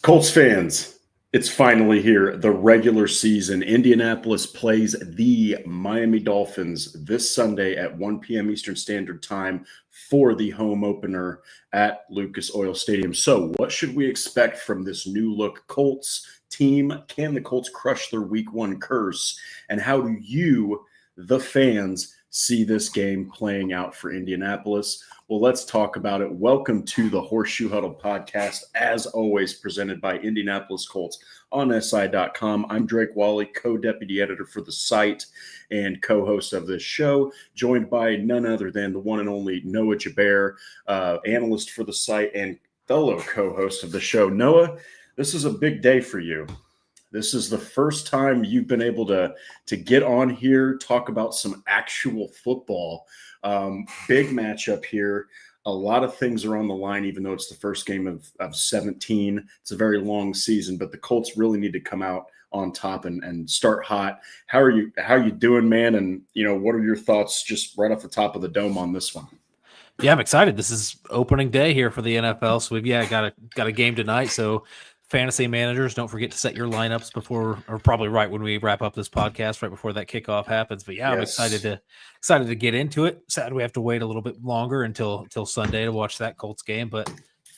Colts fans, it's finally here. The regular season. Indianapolis plays the Miami Dolphins this Sunday at 1 p.m. Eastern Standard Time for the home opener at Lucas Oil Stadium. So, what should we expect from this new look Colts team? Can the Colts crush their week one curse? And how do you, the fans, see this game playing out for Indianapolis? Well, let's talk about it. Welcome to the Horseshoe Huddle Podcast, as always, presented by Indianapolis Colts on SI.com. I'm Drake Wally, co-deputy editor for the site and co-host of this show, joined by none other than the one and only Noah Gebert, analyst for the site and fellow co-host of the show. Noah, this is a big day for you. This is the first time you've been able to get on here, talk about some actual football. Big matchup here. A lot of things are on the line, even though it's the first game of 17. It's a very long season, but the Colts really need to come out on top and start hot. How are you doing, man? And, what are your thoughts just right off the top of the dome on this one? Yeah, I'm excited. This is opening day here for the NFL. So we've got a game tonight. So fantasy managers, don't forget to set your lineups before, or probably right when we wrap up this podcast, right before that kickoff happens. But yeah, yes. I'm excited to get into it. Sad we have to wait a little bit longer until Sunday to watch that Colts game. But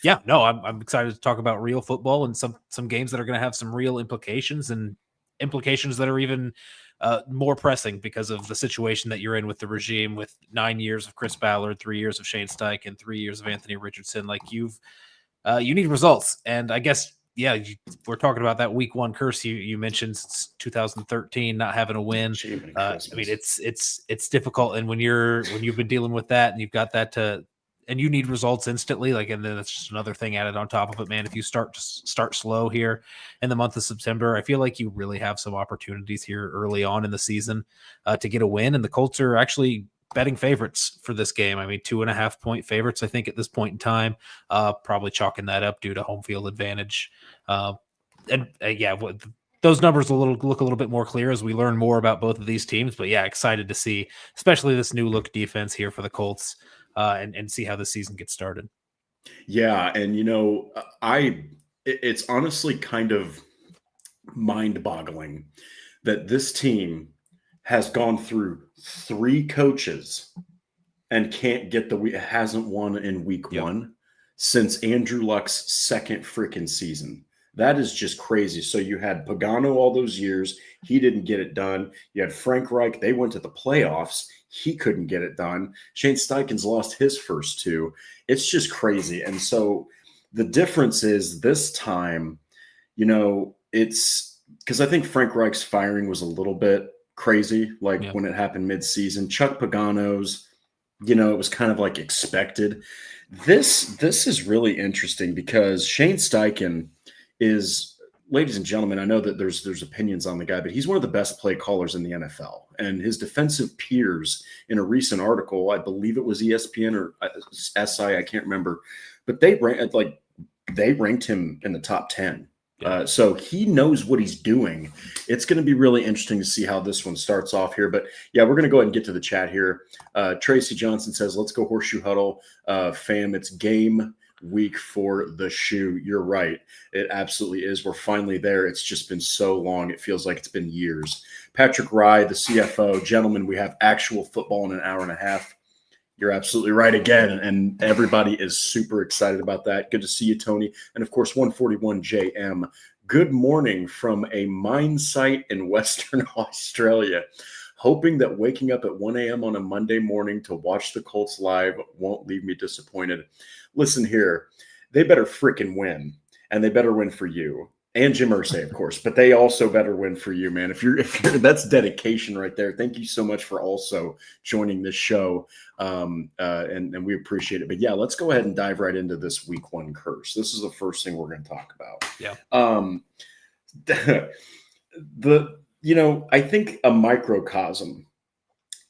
yeah, no, I'm excited to talk about real football and some games that are going to have some real implications and implications that are even more pressing because of the situation that you're in with the regime, with 9 years of Chris Ballard, 3 years of Shane Steichen, 3 years of Anthony Richardson. Like you need results, and I guess. Yeah, we're talking about that week one curse you mentioned since 2013, not having a win. I mean, it's difficult, and when you've been dealing with that, and you've got that and you need results instantly, and then it's just another thing added on top of it, man. If you start slow here in the month of September, I feel like you really have some opportunities here early on in the season to get a win, and the Colts are actually betting favorites for this game. I mean, 2.5 point favorites, I think, at this point in time, probably chalking that up due to home field advantage. Those numbers look a little bit more clear as we learn more about both of these teams. But yeah, excited to see, especially this new look defense here for the Colts, and see how the season gets started. Yeah, and it's honestly kind of mind-boggling that this team has gone through 3 coaches and hasn't won in week one since Andrew Luck's second freaking season. That is just crazy. So you had Pagano all those years. He didn't get it done. You had Frank Reich. They went to the playoffs. He couldn't get it done. Shane Steichen's lost his first 2. It's just crazy. And so the difference is this time, it's because I think Frank Reich's firing was a little bit crazy, when it happened mid-season. Chuck Pagano's, it was kind of like expected. This is really interesting because Shane Steichen is, ladies and gentlemen, I know that there's opinions on the guy, but he's one of the best play callers in the NFL. And his defensive peers in a recent article, I believe it was ESPN or SI, I can't remember, but they ranked him in the top 10. So he knows what he's doing. It's going to be really interesting to see how this one starts off here. But yeah, we're going to go ahead and get to the chat here. Tracy Johnson says, let's go Horseshoe Huddle. Fam, it's game week for the shoe. You're right. It absolutely is. We're finally there. It's just been so long. It feels like it's been years. Patrick Rye, the CFO. Gentlemen, we have actual football in an hour and a half. You're absolutely right again, and everybody is super excited about that. Good to see you, Tony. And, of course, 141JM. Good morning from a mine site in Western Australia. Hoping that waking up at 1 a.m. on a Monday morning to watch the Colts live won't leave me disappointed. Listen here, they better freaking win, and they better win for you. And Jim Irsay, of course, but they also better win for you, man. If you're that's dedication right there. Thank you so much for also joining this show, and we appreciate it. But yeah, let's go ahead and dive right into this week one curse. This is the first thing we're going to talk about. Yeah. I think a microcosm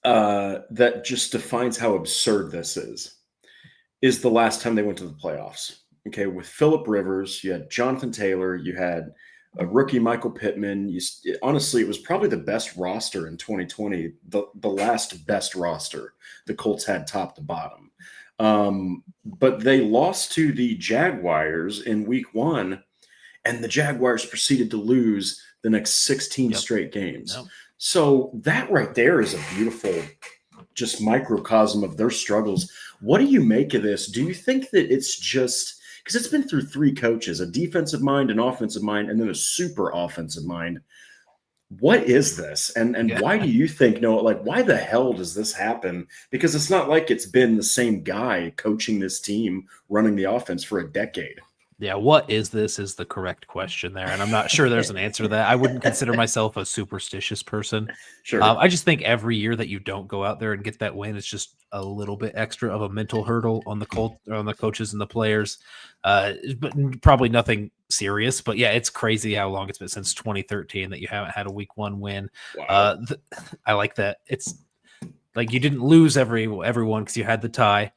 that just defines how absurd this is the last time they went to the playoffs. Okay, with Phillip Rivers, you had Jonathan Taylor, you had a rookie Michael Pittman. Honestly, it was probably the best roster in 2020, the last best roster the Colts had top to bottom. But they lost to the Jaguars in week one, and the Jaguars proceeded to lose the next 16 straight games. Yep. So that right there is a beautiful just microcosm of their struggles. What do you make of this? Do you think that it's just because it's been through three coaches, a defensive mind, an offensive mind, and then a super offensive mind? What is this? And why do you think, Noah, like, why the hell does this happen? Because it's not like it's been the same guy coaching this team, running the offense for a decade. Yeah, what is this is the correct question there. And I'm not sure there's an answer to that. I wouldn't consider myself a superstitious person. Sure. I just think every year that you don't go out there and get that win, it's just a little bit extra of a mental hurdle on the coaches and the players. But probably nothing serious. But yeah, it's crazy how long it's been since 2013 that you haven't had a week one win. Wow. I like that. It's like you didn't lose everyone because you had the tie.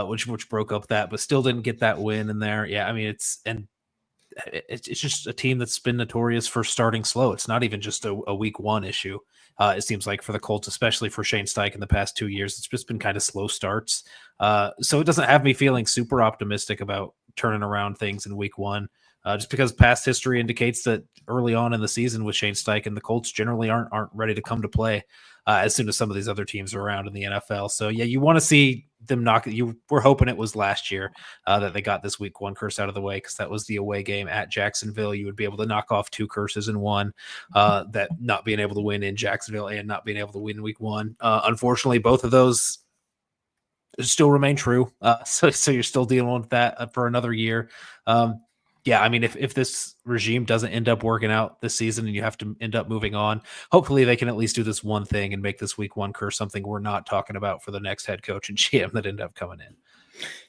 Which broke up that, but still didn't get that win in there. Yeah, I mean it's just a team that's been notorious for starting slow. It's not even just a week one issue. It seems like for the Colts, especially for Shane Steichen in the past 2 years, it's just been kind of slow starts. So it doesn't have me feeling super optimistic about turning around things in week one. Just because past history indicates that early on in the season with Shane Steichen, the Colts generally aren't ready to come to play as soon as some of these other teams are around in the NFL. So yeah, you want to see them knock it. You were hoping it was last year that they got this week one curse out of the way, because that was the away game at Jacksonville. You would be able to knock off two curses in one, that not being able to win in Jacksonville and not being able to win week one. Unfortunately, both of those still remain true. So you're still dealing with that for another year. Yeah, I mean, if this regime doesn't end up working out this season and you have to end up moving on, hopefully they can at least do this one thing and make this week one curse something we're not talking about for the next head coach and GM that end up coming in.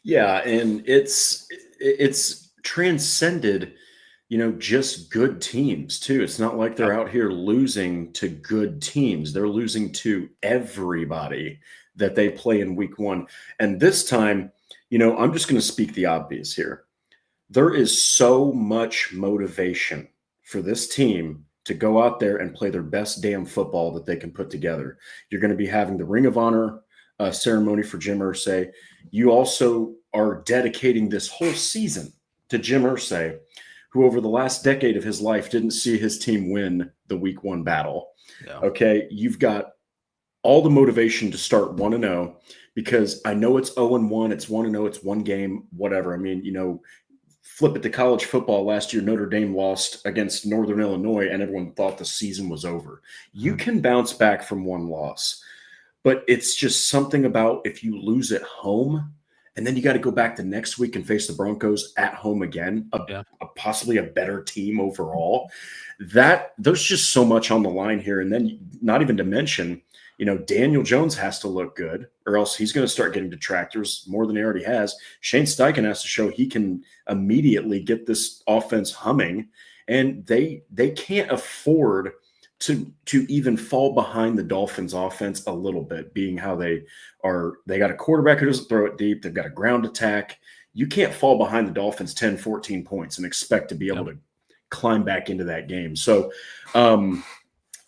Yeah, and it's transcended, just good teams too. It's not like they're out here losing to good teams. They're losing to everybody that they play in week one. And this time, I'm just going to speak the obvious here. There is so much motivation for this team to go out there and play their best damn football that they can put together. You're going to be having the Ring of Honor ceremony for Jim Irsay. You also are dedicating this whole season to Jim Irsay, who over the last decade of his life didn't see his team win the week one battle. Yeah. Okay, you've got all the motivation to start 1-0, because I know it's 0-1, it's 1-0, it's one game, whatever. I mean, flip it to college football last year, Notre Dame lost against Northern Illinois, and everyone thought the season was over. You can bounce back from one loss, but it's just something about if you lose at home, and then you got to go back the next week and face the Broncos at home again, possibly a better team overall. There's just so much on the line here. And then not even to mention, Daniel Jones has to look good, or else he's going to start getting detractors more than he already has. Shane Steichen has to show he can immediately get this offense humming, and they can't afford to even fall behind the Dolphins offense a little bit, being how they got a quarterback who doesn't throw it deep. They've got a ground attack. You can't fall behind the Dolphins 10, 14 points and expect to be able to climb back into that game. So,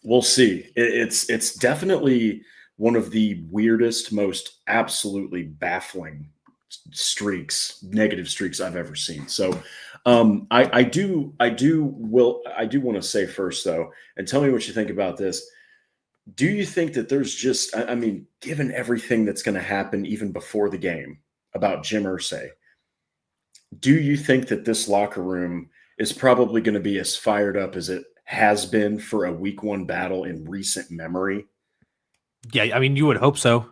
we'll see. It's definitely one of the weirdest, most absolutely baffling negative streaks I've ever seen. So I do want to say first, though, and tell me what you think about this. Do you think that there's just, given everything that's going to happen even before the game about Jim Irsay, do you think that this locker room is probably going to be as fired up as it has been for a week one battle in recent memory? Yeah, I mean, you would hope so,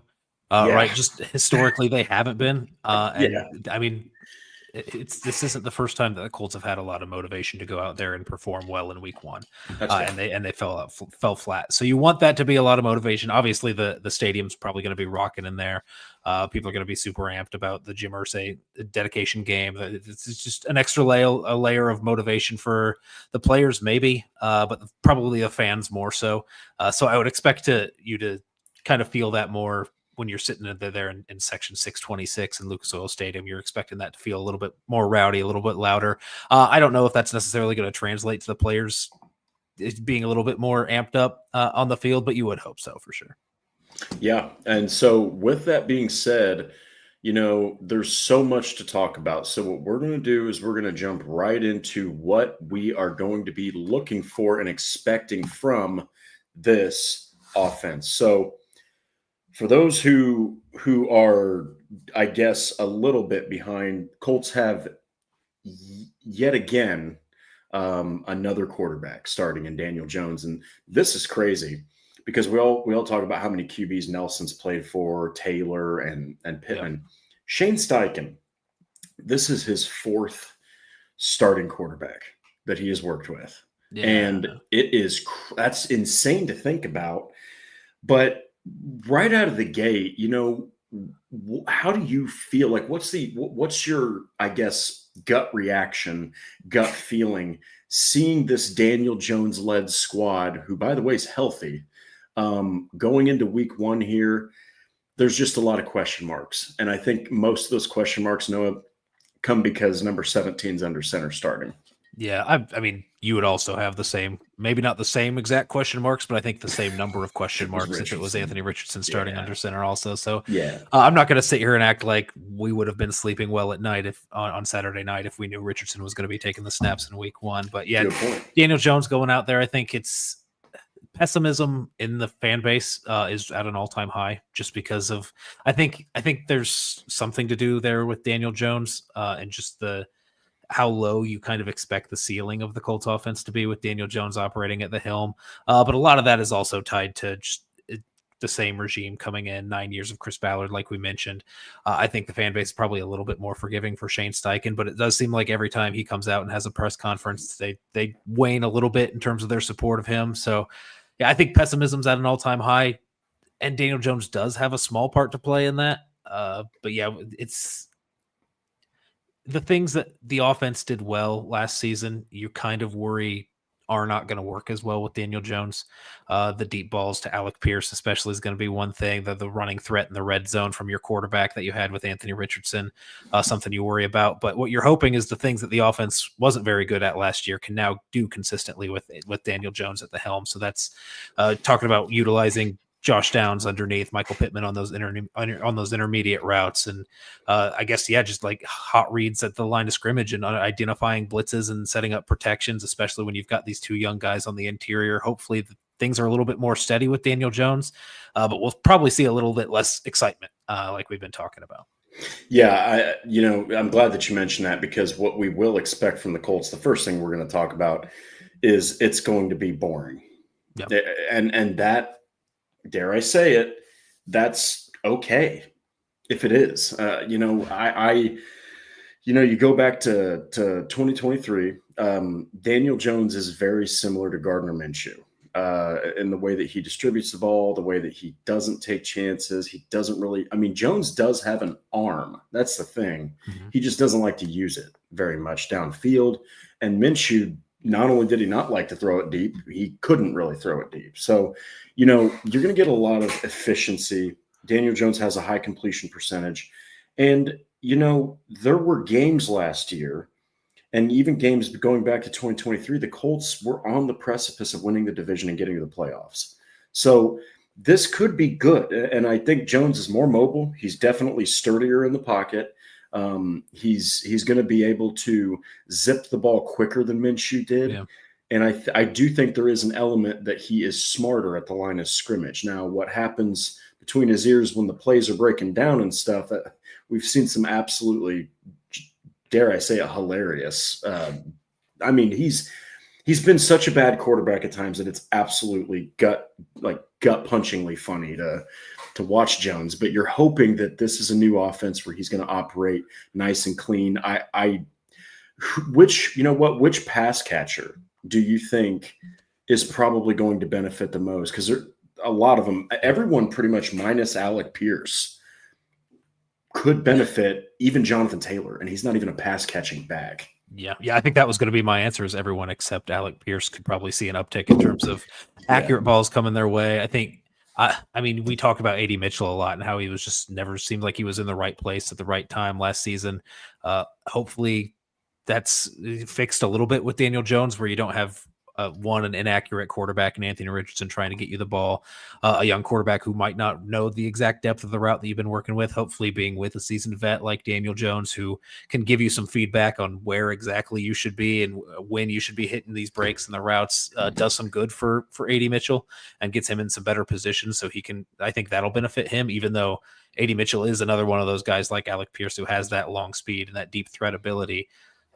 right? Just historically, they haven't been. I mean, this isn't the first time that the Colts have had a lot of motivation to go out there and perform well in week one, and they fell flat. So you want that to be a lot of motivation. Obviously, the stadium's probably going to be rocking in there. People are going to be super amped about the Jim Irsay dedication game. It's just an extra layer of motivation for the players, maybe, but probably the fans more so. So I would expect you to kind of feel that more when you're sitting there in section 626 in Lucas Oil Stadium. You're expecting that to feel a little bit more rowdy, a little bit louder. I don't know if that's necessarily going to translate to the players being a little bit more amped up on the field, but you would hope so for sure. Yeah. And so with that being said, there's so much to talk about. So what we're going to do is we're going to jump right into what we are going to be looking for and expecting from this offense. So for those who are, I guess, a little bit behind, Colts have yet again another quarterback starting in Daniel Jones, and this is crazy because we all talk about how many QBs Nelson's played for, Taylor and Pittman. Yep. Shane Steichen, this is his fourth starting quarterback that he has worked with. Yeah. And that's insane to think about. But right out of the gate, how do you feel? Like, what's your, I guess, gut reaction, gut feeling, seeing this Daniel Jones-led squad, who, by the way, is healthy, going into week one here? There's just a lot of question marks. And I think most of those question marks, Noah, come because number 17 is under center starting. Yeah, I mean, you would also have the same, maybe not the same exact question marks, but I think the same number of question marks if it was Anthony Richardson starting under center also. So I'm not going to sit here and act like we would have been sleeping well at night if on Saturday night if we knew Richardson was going to be taking the snaps in week one. But yeah, Daniel Jones going out there, I think it's pessimism in the fan base is at an all-time high just because of I think there's something to do there with Daniel Jones and just how low you kind of expect the ceiling of the Colts offense to be with Daniel Jones operating at the helm. But a lot of that is also tied to just the same regime coming in, 9 years of Chris Ballard, like we mentioned. I think the fan base is probably a little bit more forgiving for Shane Steichen, but it does seem like every time he comes out and has a press conference, they wane a little bit in terms of their support of him. So yeah, I think pessimism's at an all-time high, and Daniel Jones does have a small part to play in that. But yeah, it's the things that the offense did well last season, you kind of worry are not going to work as well with Daniel Jones. The deep balls to Alec Pierce especially is going to be one thing. The running threat in the red zone from your quarterback that you had with Anthony Richardson, something you worry about. But what you're hoping is the things that the offense wasn't very good at last year can now do consistently with Daniel Jones at the helm. So that's talking about utilizing Josh Downs underneath, Michael Pittman on those intermediate routes, and I guess just like hot reads at the line of scrimmage and identifying blitzes and setting up protections, especially when you've got these two young guys on the interior. Hopefully, things are a little bit more steady with Daniel Jones, but we'll probably see a little bit less excitement, like we've been talking about. Yeah, I'm glad that you mentioned that because what we will expect from the Colts, the first thing we're going to talk about is it's going to be boring, and that. Dare I say it, that's okay if it is. You go back to 2023, Daniel Jones is very similar to Gardner Minshew in the way that he distributes the ball, the way that he doesn't take chances. He doesn't really – Jones does have an arm. That's the thing. Mm-hmm. He just doesn't like to use it very much downfield. And Minshew – not only did he not like to throw it deep, he couldn't really throw it deep. So, you're going to get a lot of efficiency. Daniel Jones has a high completion percentage. And, there were games last year and even games going back to 2023, the Colts were on the precipice of winning the division and getting to the playoffs. So this could be good. And I think Jones is more mobile. He's definitely sturdier in the pocket. He's going to be able to zip the ball quicker than Minshew did. Yeah. And I do think there is an element that he is smarter at the line of scrimmage. Now, what happens between his ears when the plays are breaking down and stuff, we've seen some absolutely, dare I say, a hilarious. He's been such a bad quarterback at times that it's absolutely gut-punchingly funny to watch Jones, but you're hoping that this is a new offense where he's going to operate nice and clean. Which pass catcher do you think is probably going to benefit the most? Because a lot of them, everyone pretty much minus Alec Pierce could benefit, even Jonathan Taylor, and he's not even a pass catching back. Yeah, I think that was going to be my answer. Is everyone except Alec Pierce could probably see an uptick in terms of accurate balls coming their way. I think. We talk about A.D. Mitchell a lot and how he was just never seemed like he was in the right place at the right time last season. Hopefully that's fixed a little bit with Daniel Jones, where you don't have an inaccurate quarterback in Anthony Richardson trying to get you the ball, a young quarterback who might not know the exact depth of the route that you've been working with, hopefully being with a seasoned vet like Daniel Jones, who can give you some feedback on where exactly you should be and when you should be hitting these breaks and the routes, does some good for AD Mitchell and gets him in some better positions. So I think that'll benefit him, even though AD Mitchell is another one of those guys like Alec Pierce who has that long speed and that deep threat ability.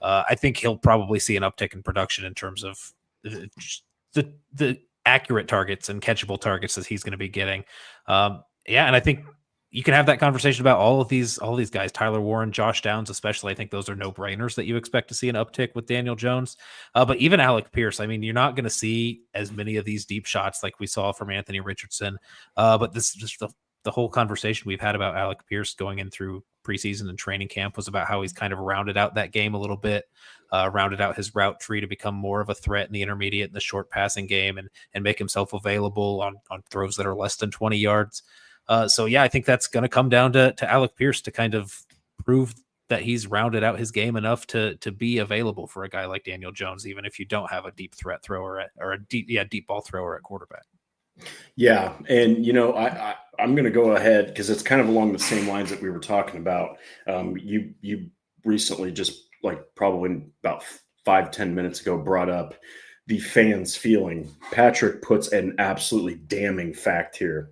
I think he'll probably see an uptick in production in terms of the accurate targets and catchable targets that he's going to be getting. And I think you can have that conversation about all these guys, Tyler Warren, Josh Downs, especially. I think those are no-brainers that you expect to see an uptick with Daniel Jones. But even Alec Pierce, I mean, you're not going to see as many of these deep shots like we saw from Anthony Richardson. But this is just the whole conversation we've had about Alec Pierce going in through preseason and training camp was about how he's kind of rounded out that game a little bit, rounded out his route tree to become more of a threat in the intermediate and the short passing game and make himself available on throws that are less than 20 yards. I think that's going to come down to Alec Pierce to kind of prove that he's rounded out his game enough to be available for a guy like Daniel Jones, even if you don't have a deep threat thrower or a deep ball thrower at quarterback. Yeah. And, I'm going to go ahead because it's kind of along the same lines that we were talking about. You recently, just like probably about 5-10 minutes ago, brought up the fans' feeling. Patrick puts an absolutely damning fact here.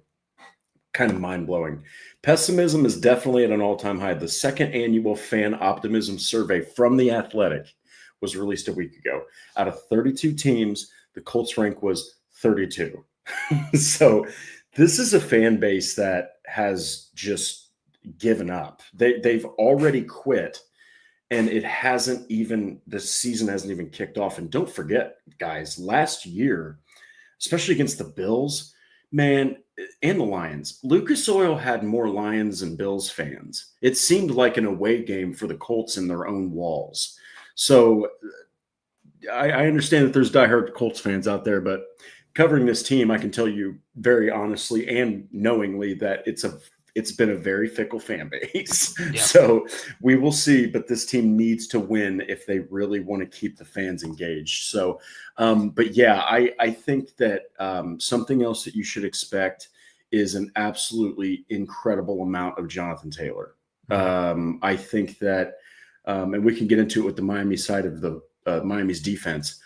Kind of mind-blowing. Pessimism is definitely at an all-time high. The second annual fan optimism survey from The Athletic was released a week ago. Out of 32 teams, the Colts rank was 32. So this is a fan base that has just given up. They've already quit, and the season hasn't even kicked off. And don't forget, guys, last year, especially against the Bills, man, and the Lions, Lucas Oil had more Lions and Bills fans. It seemed like an away game for the Colts in their own walls. So I understand that there's diehard Colts fans out there, but covering this team, I can tell you very honestly and knowingly that it's been a very fickle fan base. Yeah. So we will see, but this team needs to win if they really want to keep the fans engaged. So, I think that something else that you should expect is an absolutely incredible amount of Jonathan Taylor. I think that, and we can get into it with the Miami side of the Miami's defense,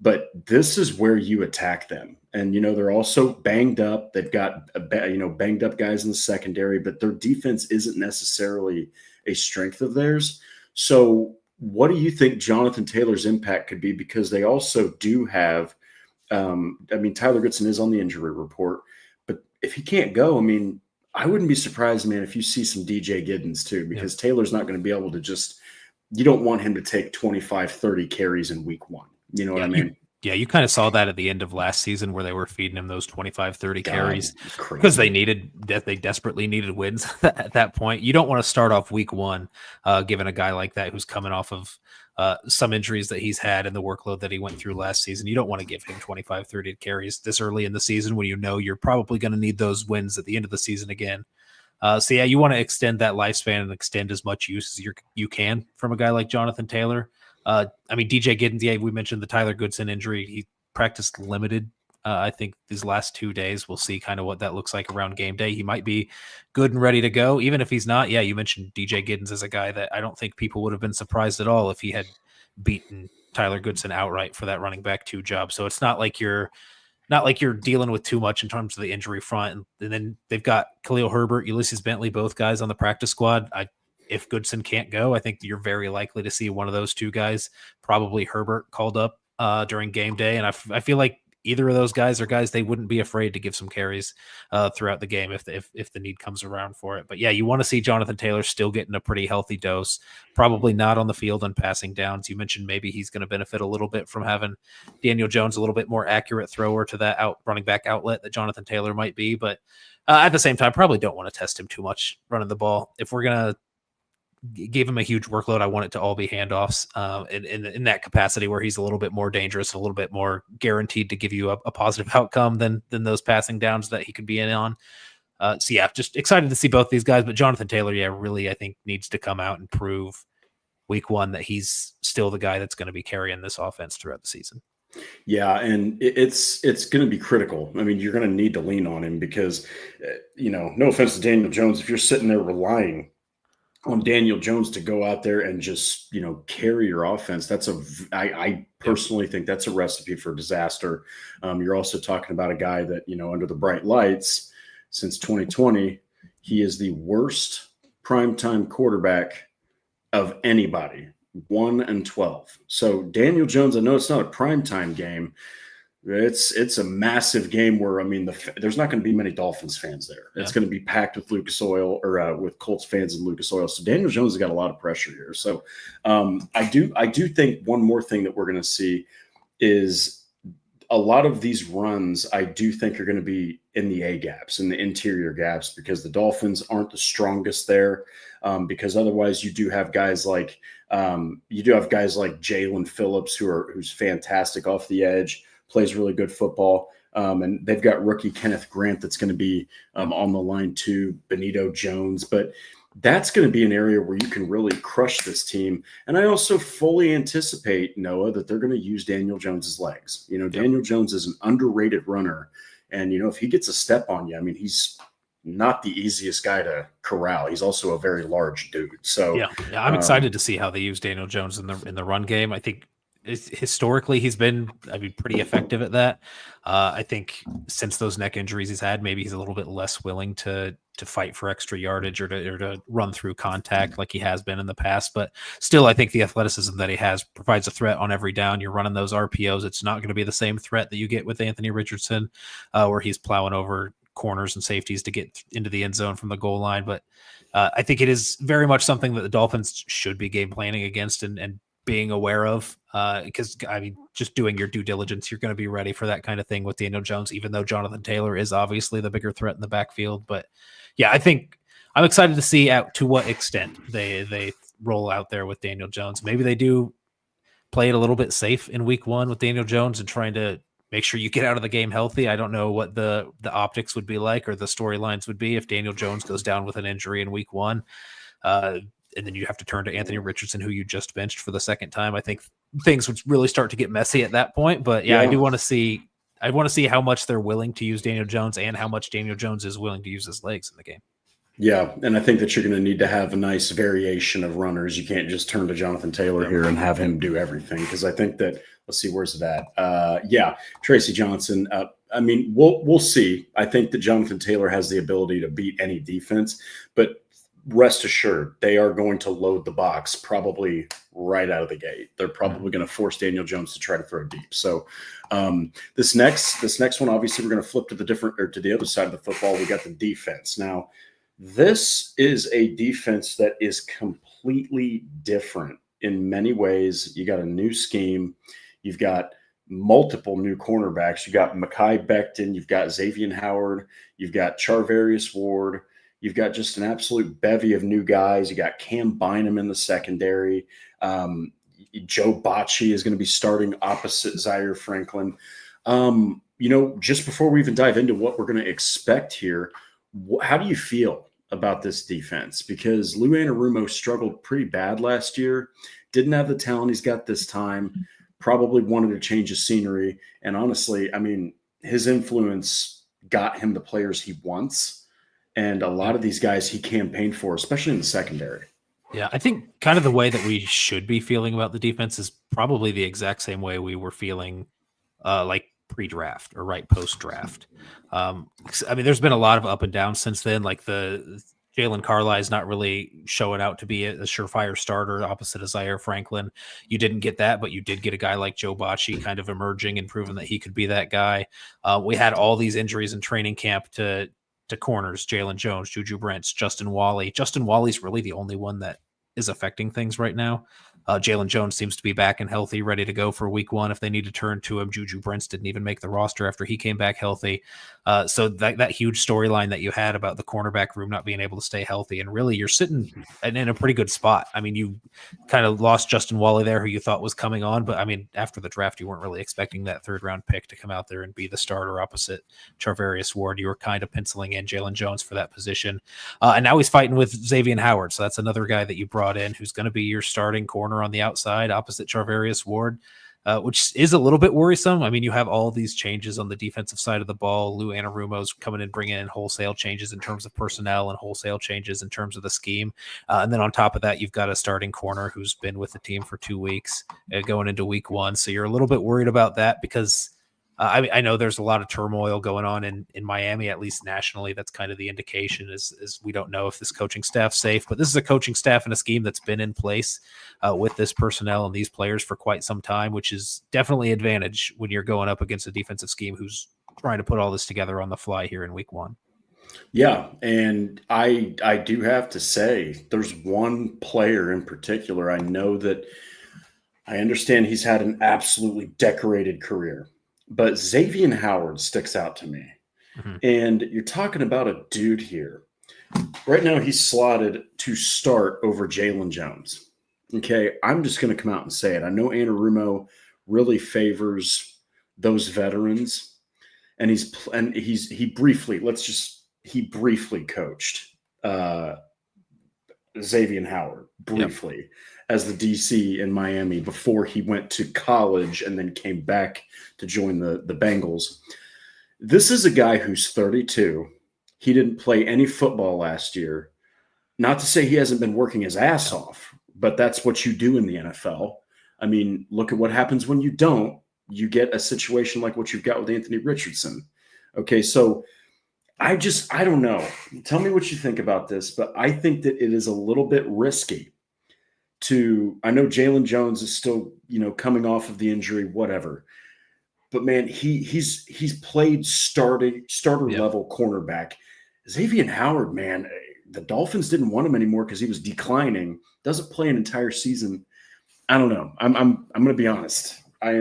but this is where you attack them. And, they're also banged up. They've got, banged up guys in the secondary, but their defense isn't necessarily a strength of theirs. So what do you think Jonathan Taylor's impact could be? Because they also do have, Tyler Goodson is on the injury report, but if he can't go, I wouldn't be surprised, man, if you see some DJ Giddens too, because Taylor's not going to be able to you don't want him to take 25, 30 carries in week one. You know what I mean? You kind of saw that at the end of last season where they were feeding him those 25, 30 carries because they desperately needed wins at that point. You don't want to start off week one, given a guy like that who's coming off of some injuries that he's had and the workload that he went through last season. You don't want to give him 25, 30 carries this early in the season when you're probably going to need those wins at the end of the season again. You want to extend that lifespan and extend as much use as you can from a guy like Jonathan Taylor. DJ Giddens, we mentioned the Tyler Goodson injury. He practiced limited. I think these last 2 days, we'll see kind of what that looks like around game day. He might be good and ready to go. Even if he's not, you mentioned DJ Giddens as a guy that I don't think people would have been surprised at all if he had beaten Tyler Goodson outright for that running back 2 job. So it's not like you're dealing with too much in terms of the injury front. And then they've got Khalil Herbert, Ulysses Bentley, both guys on the practice squad. If Goodson can't go, I think you're very likely to see one of those 2 guys, probably Herbert, called up during game day. And I feel like either of those guys are guys they wouldn't be afraid to give some carries throughout the game if the need comes around for it. But you want to see Jonathan Taylor still getting a pretty healthy dose, probably not on the field and passing downs. You mentioned maybe he's going to benefit a little bit from having Daniel Jones a little bit more accurate thrower to that running back outlet that Jonathan Taylor might be. But at the same time, probably don't want to test him too much running the ball. If we're going to gave him a huge workload, I want it to all be handoffs in that capacity where he's a little bit more dangerous, a little bit more guaranteed to give you a positive outcome than those passing downs that he could be in on. Just excited to see both these guys, but Jonathan Taylor, really, I think needs to come out and prove week one that he's still the guy that's going to be carrying this offense throughout the season. Yeah, and it's going to be critical. I mean, you're going to need to lean on him because, no offense to Daniel Jones, if you're sitting there relying on Daniel Jones to go out there and just carry your offense, I personally think that's a recipe for disaster. You're also talking about a guy that under the bright lights since 2020, he is the worst primetime quarterback of anybody. 1-12. So Daniel Jones, I know it's not a primetime game. It's a massive game where there's not going to be many Dolphins fans there. It's going to be packed with Lucas Oil or with Colts fans and Lucas Oil. So Daniel Jones has got a lot of pressure here. So I do think one more thing that we're going to see is a lot of these runs. I do think are going to be in the A gaps, in the interior gaps, because the Dolphins aren't the strongest there. Because otherwise, you do have guys like Jalen Phillips, who's fantastic off the edge, plays really good football. And they've got rookie Kenneth Grant that's going to be on the line too, Benito Jones. But that's going to be an area where you can really crush this team. And I also fully anticipate, Noah, that they're going to use Daniel Jones's legs. Daniel Jones is an underrated runner. And, if he gets a step on you, he's not the easiest guy to corral. He's also a very large dude. So yeah, I'm excited to see how they use Daniel Jones in the run game. I think historically he's been pretty effective at that. I think since those neck injuries he's had, maybe he's a little bit less willing to fight for extra yardage or to run through contact like he has been in the past. But still, I think the athleticism that he has provides a threat on every down. You're running those RPOs. It's not going to be the same threat that you get with Anthony Richardson, where he's plowing over corners and safeties to get into the end zone from the goal line. But I think it is very much something that the Dolphins should be game planning against and being aware of, because just doing your due diligence, you're going to be ready for that kind of thing with Daniel Jones, even though Jonathan Taylor is obviously the bigger threat in the backfield. But yeah, I think I'm excited to see to what extent they roll out there with Daniel Jones. Maybe they do play it a little bit safe in week one with Daniel Jones and trying to make sure you get out of the game healthy. I don't know what the optics would be like or the storylines would be if Daniel Jones goes down with an injury in week one. And then you have to turn to Anthony Richardson, who you just benched for the second time. I think things would really start to get messy at that point. But yeah. I do want to see. I want to see how much they're willing to use Daniel Jones and how much Daniel Jones is willing to use his legs in the game. Yeah, and I think that you're going to need to have a nice variation of runners. You can't just turn to Jonathan Taylor here and have him do everything, because I think that let's see, where's it at? Tracy Johnson. We'll see. I think that Jonathan Taylor has the ability to beat any defense, but rest assured, they are going to load the box probably right out of the gate. They're probably going to force Daniel Jones to try to throw deep. So this next one, obviously, we're going to flip to the other side of the football. We got the defense. Now, this is a defense that is completely different in many ways. You got a new scheme. You've got multiple new cornerbacks. You got Mekhi Becton. You've got Xavier Howard. You've got Charvarius Ward. You've got just an absolute bevy of new guys. You got Cam Bynum in the secondary. Joe Bocci is going to be starting opposite Zaire Franklin. Just before we even dive into what we're going to expect here, how do you feel about this defense? Because Lou Anarumo struggled pretty bad last year, didn't have the talent he's got this time, probably wanted to change his scenery. And honestly, his influence got him the players he wants. And a lot of these guys he campaigned for, especially in the secondary. Yeah, I think kind of the way that we should be feeling about the defense is probably the exact same way we were feeling like pre-draft or right post-draft. There's been a lot of up and down since then. Like the Jalen Carlisle is not really showing out to be a surefire starter opposite of Zaire Franklin. You didn't get that, but you did get a guy like Joe Bocci kind of emerging and proving that he could be that guy. We had all these injuries in training camp to corners, Jalen Jones, Juju Brents, Justin Wally. Justin Wally's really the only one that is affecting things right now. Jalen Jones seems to be back and healthy, ready to go for week one if they need to turn to him. Juju Brents didn't even make the roster after he came back healthy. So that huge storyline that you had about the cornerback room not being able to stay healthy, and really you're sitting in a pretty good spot. You kind of lost Justin Wally there, who you thought was coming on, but after the draft, you weren't really expecting that third round pick to come out there and be the starter opposite Charvarius Ward. You were kind of penciling in Jalen Jones for that position. And now he's fighting with Xavier Howard. So that's another guy that you brought in who's going to be your starting corner on the outside opposite Charvarius Ward. which is a little bit worrisome. I mean, you have all these changes on the defensive side of the ball. Lou Anarumo's coming in, bringing in wholesale changes in terms of personnel and wholesale changes in terms of the scheme. And then on top of that, you've got a starting corner who's been with the team for 2 weeks going into week 1. So you're a little bit worried about that because I know there's a lot of turmoil going on in Miami, at least nationally. That's kind of the indication is we don't know if this coaching staff's safe, but this is a coaching staff and a scheme that's been in place with this personnel and these players for quite some time, which is definitely an advantage when you're going up against a defensive scheme who's trying to put all this together on the fly here in week 1. Yeah, and I do have to say there's one player in particular. I know that I understand he's had an absolutely decorated career. But Xavier Howard sticks out to me. Mm-hmm. And you're talking about a dude here. Right now, he's slotted to start over Jalen Jones. Okay, I'm just going to come out and say it. I know Anarumo really favors those veterans, and he briefly coached Xavier Howard briefly. Yep. As the DC in Miami before he went to college and then came back to join the Bengals. This is a guy who's 32. He didn't play any football last year. Not to say he hasn't been working his ass off, but that's what you do in the NFL. I mean, look at what happens when you don't. You get a situation like what you've got with Anthony Richardson. Okay, so I don't know. Tell me what you think about this, but I think that it is a little bit risky. I know Jalen Jones is still, coming off of the injury, whatever. But man, he's played starter level cornerback. Xavier Howard, man, the Dolphins didn't want him anymore because he was declining. Doesn't play an entire season. I don't know. I'm going to be honest. I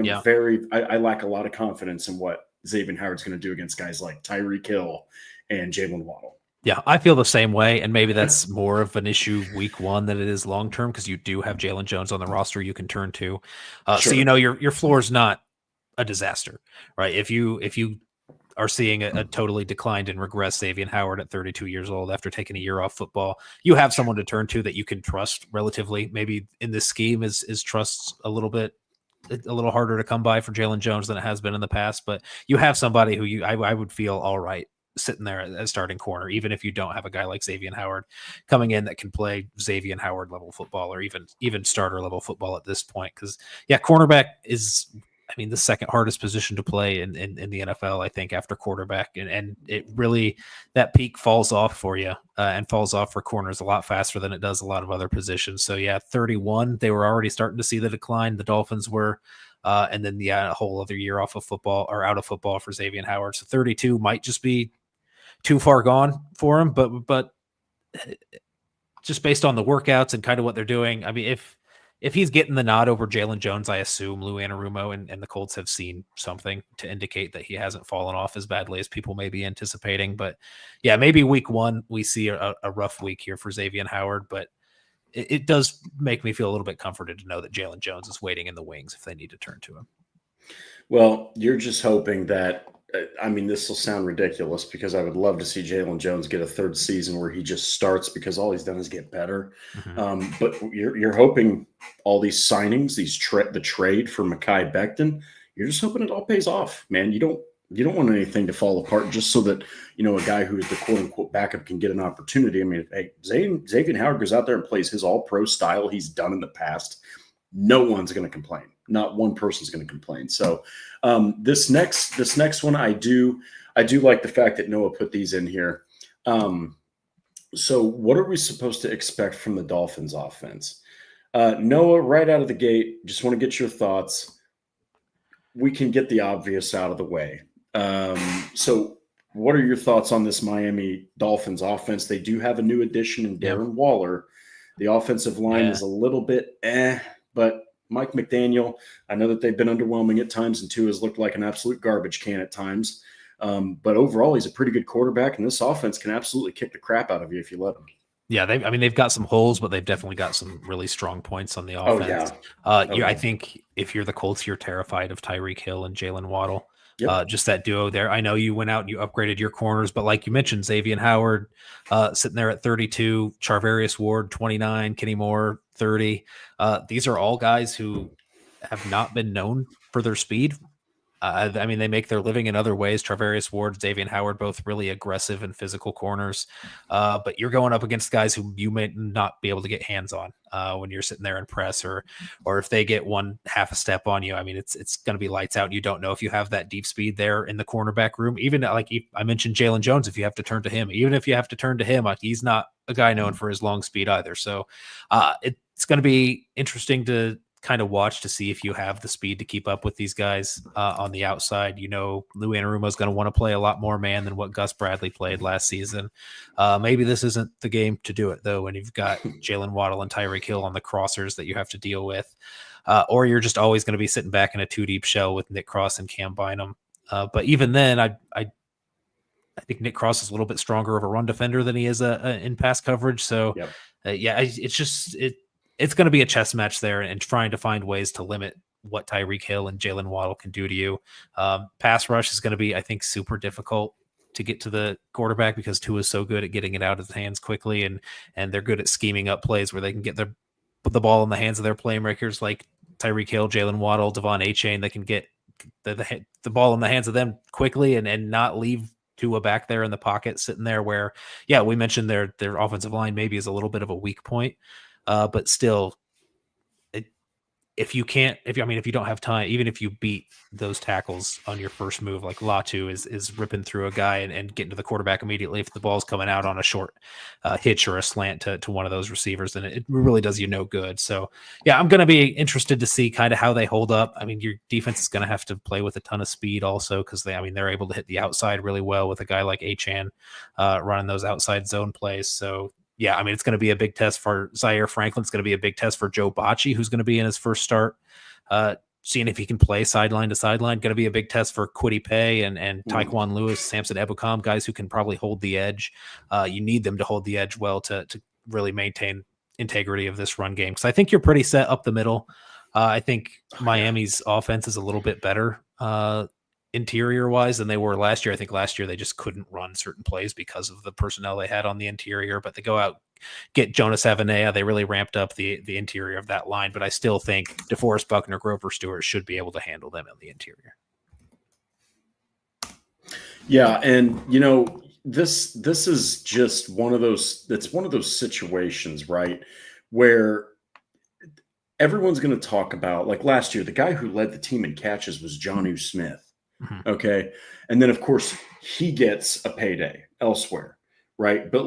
lack a lot of confidence in what Xavier Howard's going to do against guys like Tyreek Hill and Jalen Waddle. Yeah, I feel the same way, and maybe that's more of an issue week 1 than it is long term because you do have Jalen Jones on the roster you can turn to. Sure. So your floor is not a disaster, right? If you are seeing a totally declined and regressed Xavier Howard at 32 years old after taking a year off football, you have someone to turn to that you can trust relatively. Maybe in this scheme is trust a little harder to come by for Jalen Jones than it has been in the past, but you have somebody who I would feel all right sitting there as starting corner, even if you don't have a guy like Xavier Howard coming in that can play Xavier Howard level football or even starter level football at this point. Because cornerback is, the second hardest position to play in the NFL, I think, after quarterback, and it really, that peak falls off for you and falls off for corners a lot faster than it does a lot of other positions. So 31, they were already starting to see the decline. The Dolphins were. And then a whole other year off of football or out of football for Xavier Howard. So 32 might just be too far gone for him, but just based on the workouts and kind of what they're doing, if he's getting the nod over Jalen Jones, I assume Lou Anarumo and the Colts have seen something to indicate that he hasn't fallen off as badly as people may be anticipating. But maybe week 1 we see a rough week here for Xavier Howard, but it does make me feel a little bit comforted to know that Jalen Jones is waiting in the wings if they need to turn to him. Well, you're just hoping that, this will sound ridiculous because I would love to see Jalen Jones get a third season where he just starts because all he's done is get better. Mm-hmm. But you're hoping all these signings, the trade for Mekhi Becton, you're just hoping it all pays off, man. You don't want anything to fall apart just so that, a guy who is the quote unquote backup can get an opportunity. Xavier Howard goes out there and plays his all pro style he's done in the past. No one's going to complain. Not one person's going to complain. So this next one, I do like the fact that Noah put these in here. So what are we supposed to expect from the Dolphins offense? Noah, right out of the gate, just want to get your thoughts. We can get the obvious out of the way. So what are your thoughts on this Miami Dolphins offense? They do have a new addition in Darren Waller. The offensive line is a little bit but Mike McDaniel, I know that they've been underwhelming at times, and Tua has looked like an absolute garbage can at times. But overall, he's a pretty good quarterback, and this offense can absolutely kick the crap out of you if you let him. Yeah, they've got some holes, but they've definitely got some really strong points on the offense. I think if you're the Colts, you're terrified of Tyreek Hill and Jalen Waddle. Yep. Just that duo there. I know you went out and you upgraded your corners, but like you mentioned, Xavier Howard sitting there at 32, Charvarius Ward 29, Kenny Moore 30. These are all guys who have not been known for their speed. I mean, they make their living in other ways. Travarius Ward, Xavier Howard, both really aggressive and physical corners. But you're going up against guys who you may not be able to get hands on when you're sitting there in press, or if they get one half a step on you. I mean, it's going to be lights out. You don't know if you have that deep speed there in the cornerback room. Even like I mentioned, Jalen Jones, if you have to turn to him, he's not a guy known for his long speed either. So it's going to be interesting to kind of watch to see if you have the speed to keep up with these guys on the outside. Lou Anarumo is going to want to play a lot more man than what Gus Bradley played last season. Maybe this isn't the game to do it, though, when you've got Jalen Waddle and Tyreek Hill on the crossers that you have to deal with. Or you're just always going to be sitting back in a two-deep shell with Nick Cross and Cam Bynum. But even then, I think Nick Cross is a little bit stronger of a run defender than he is in pass coverage. So, it's going to be a chess match there, and trying to find ways to limit what Tyreek Hill and Jalen Waddle can do to you. Pass rush is going to be, I think, super difficult to get to the quarterback because Tua is so good at getting it out of his hands quickly, and they're good at scheming up plays where they can get the ball in the hands of their playmakers like Tyreek Hill, Jalen Waddle, Devon Achane. They can get the ball in the hands of them quickly and not leave Tua back there in the pocket sitting there where, we mentioned their offensive line maybe is a little bit of a weak point. But still, if you don't have time, even if you beat those tackles on your first move, like Latu is ripping through a guy and getting to the quarterback immediately, if the ball's coming out on a short hitch or a slant to one of those receivers, then it really does you no good. So, I'm going to be interested to see kind of how they hold up. I mean, your defense is going to have to play with a ton of speed also because they're able to hit the outside really well with a guy like Achane running those outside zone plays. So, it's going to be a big test for Zaire Franklin. It's going to be a big test for Joe Bocci, who's going to be in his first start, seeing if he can play sideline to sideline. Going to be a big test for Kwity Paye and Taekwon Lewis, Samson Ebukam, guys who can probably hold the edge. You need them to hold the edge well to really maintain integrity of this run game, because I think you're pretty set up the middle. I think Miami's offense is a little bit better interior wise than they were last year. I think last year they just couldn't run certain plays because of the personnel they had on the interior, but they go out, get Jonas Avenea. They really ramped up the interior of that line, but I still think DeForest Buckner, Grover Stewart should be able to handle them in the interior. Yeah. And this is just one of those situations, right, where everyone's going to talk about, like last year, the guy who led the team in catches was Jonnu Smith. Mm-hmm. Okay. And then of course he gets a payday elsewhere. Right. But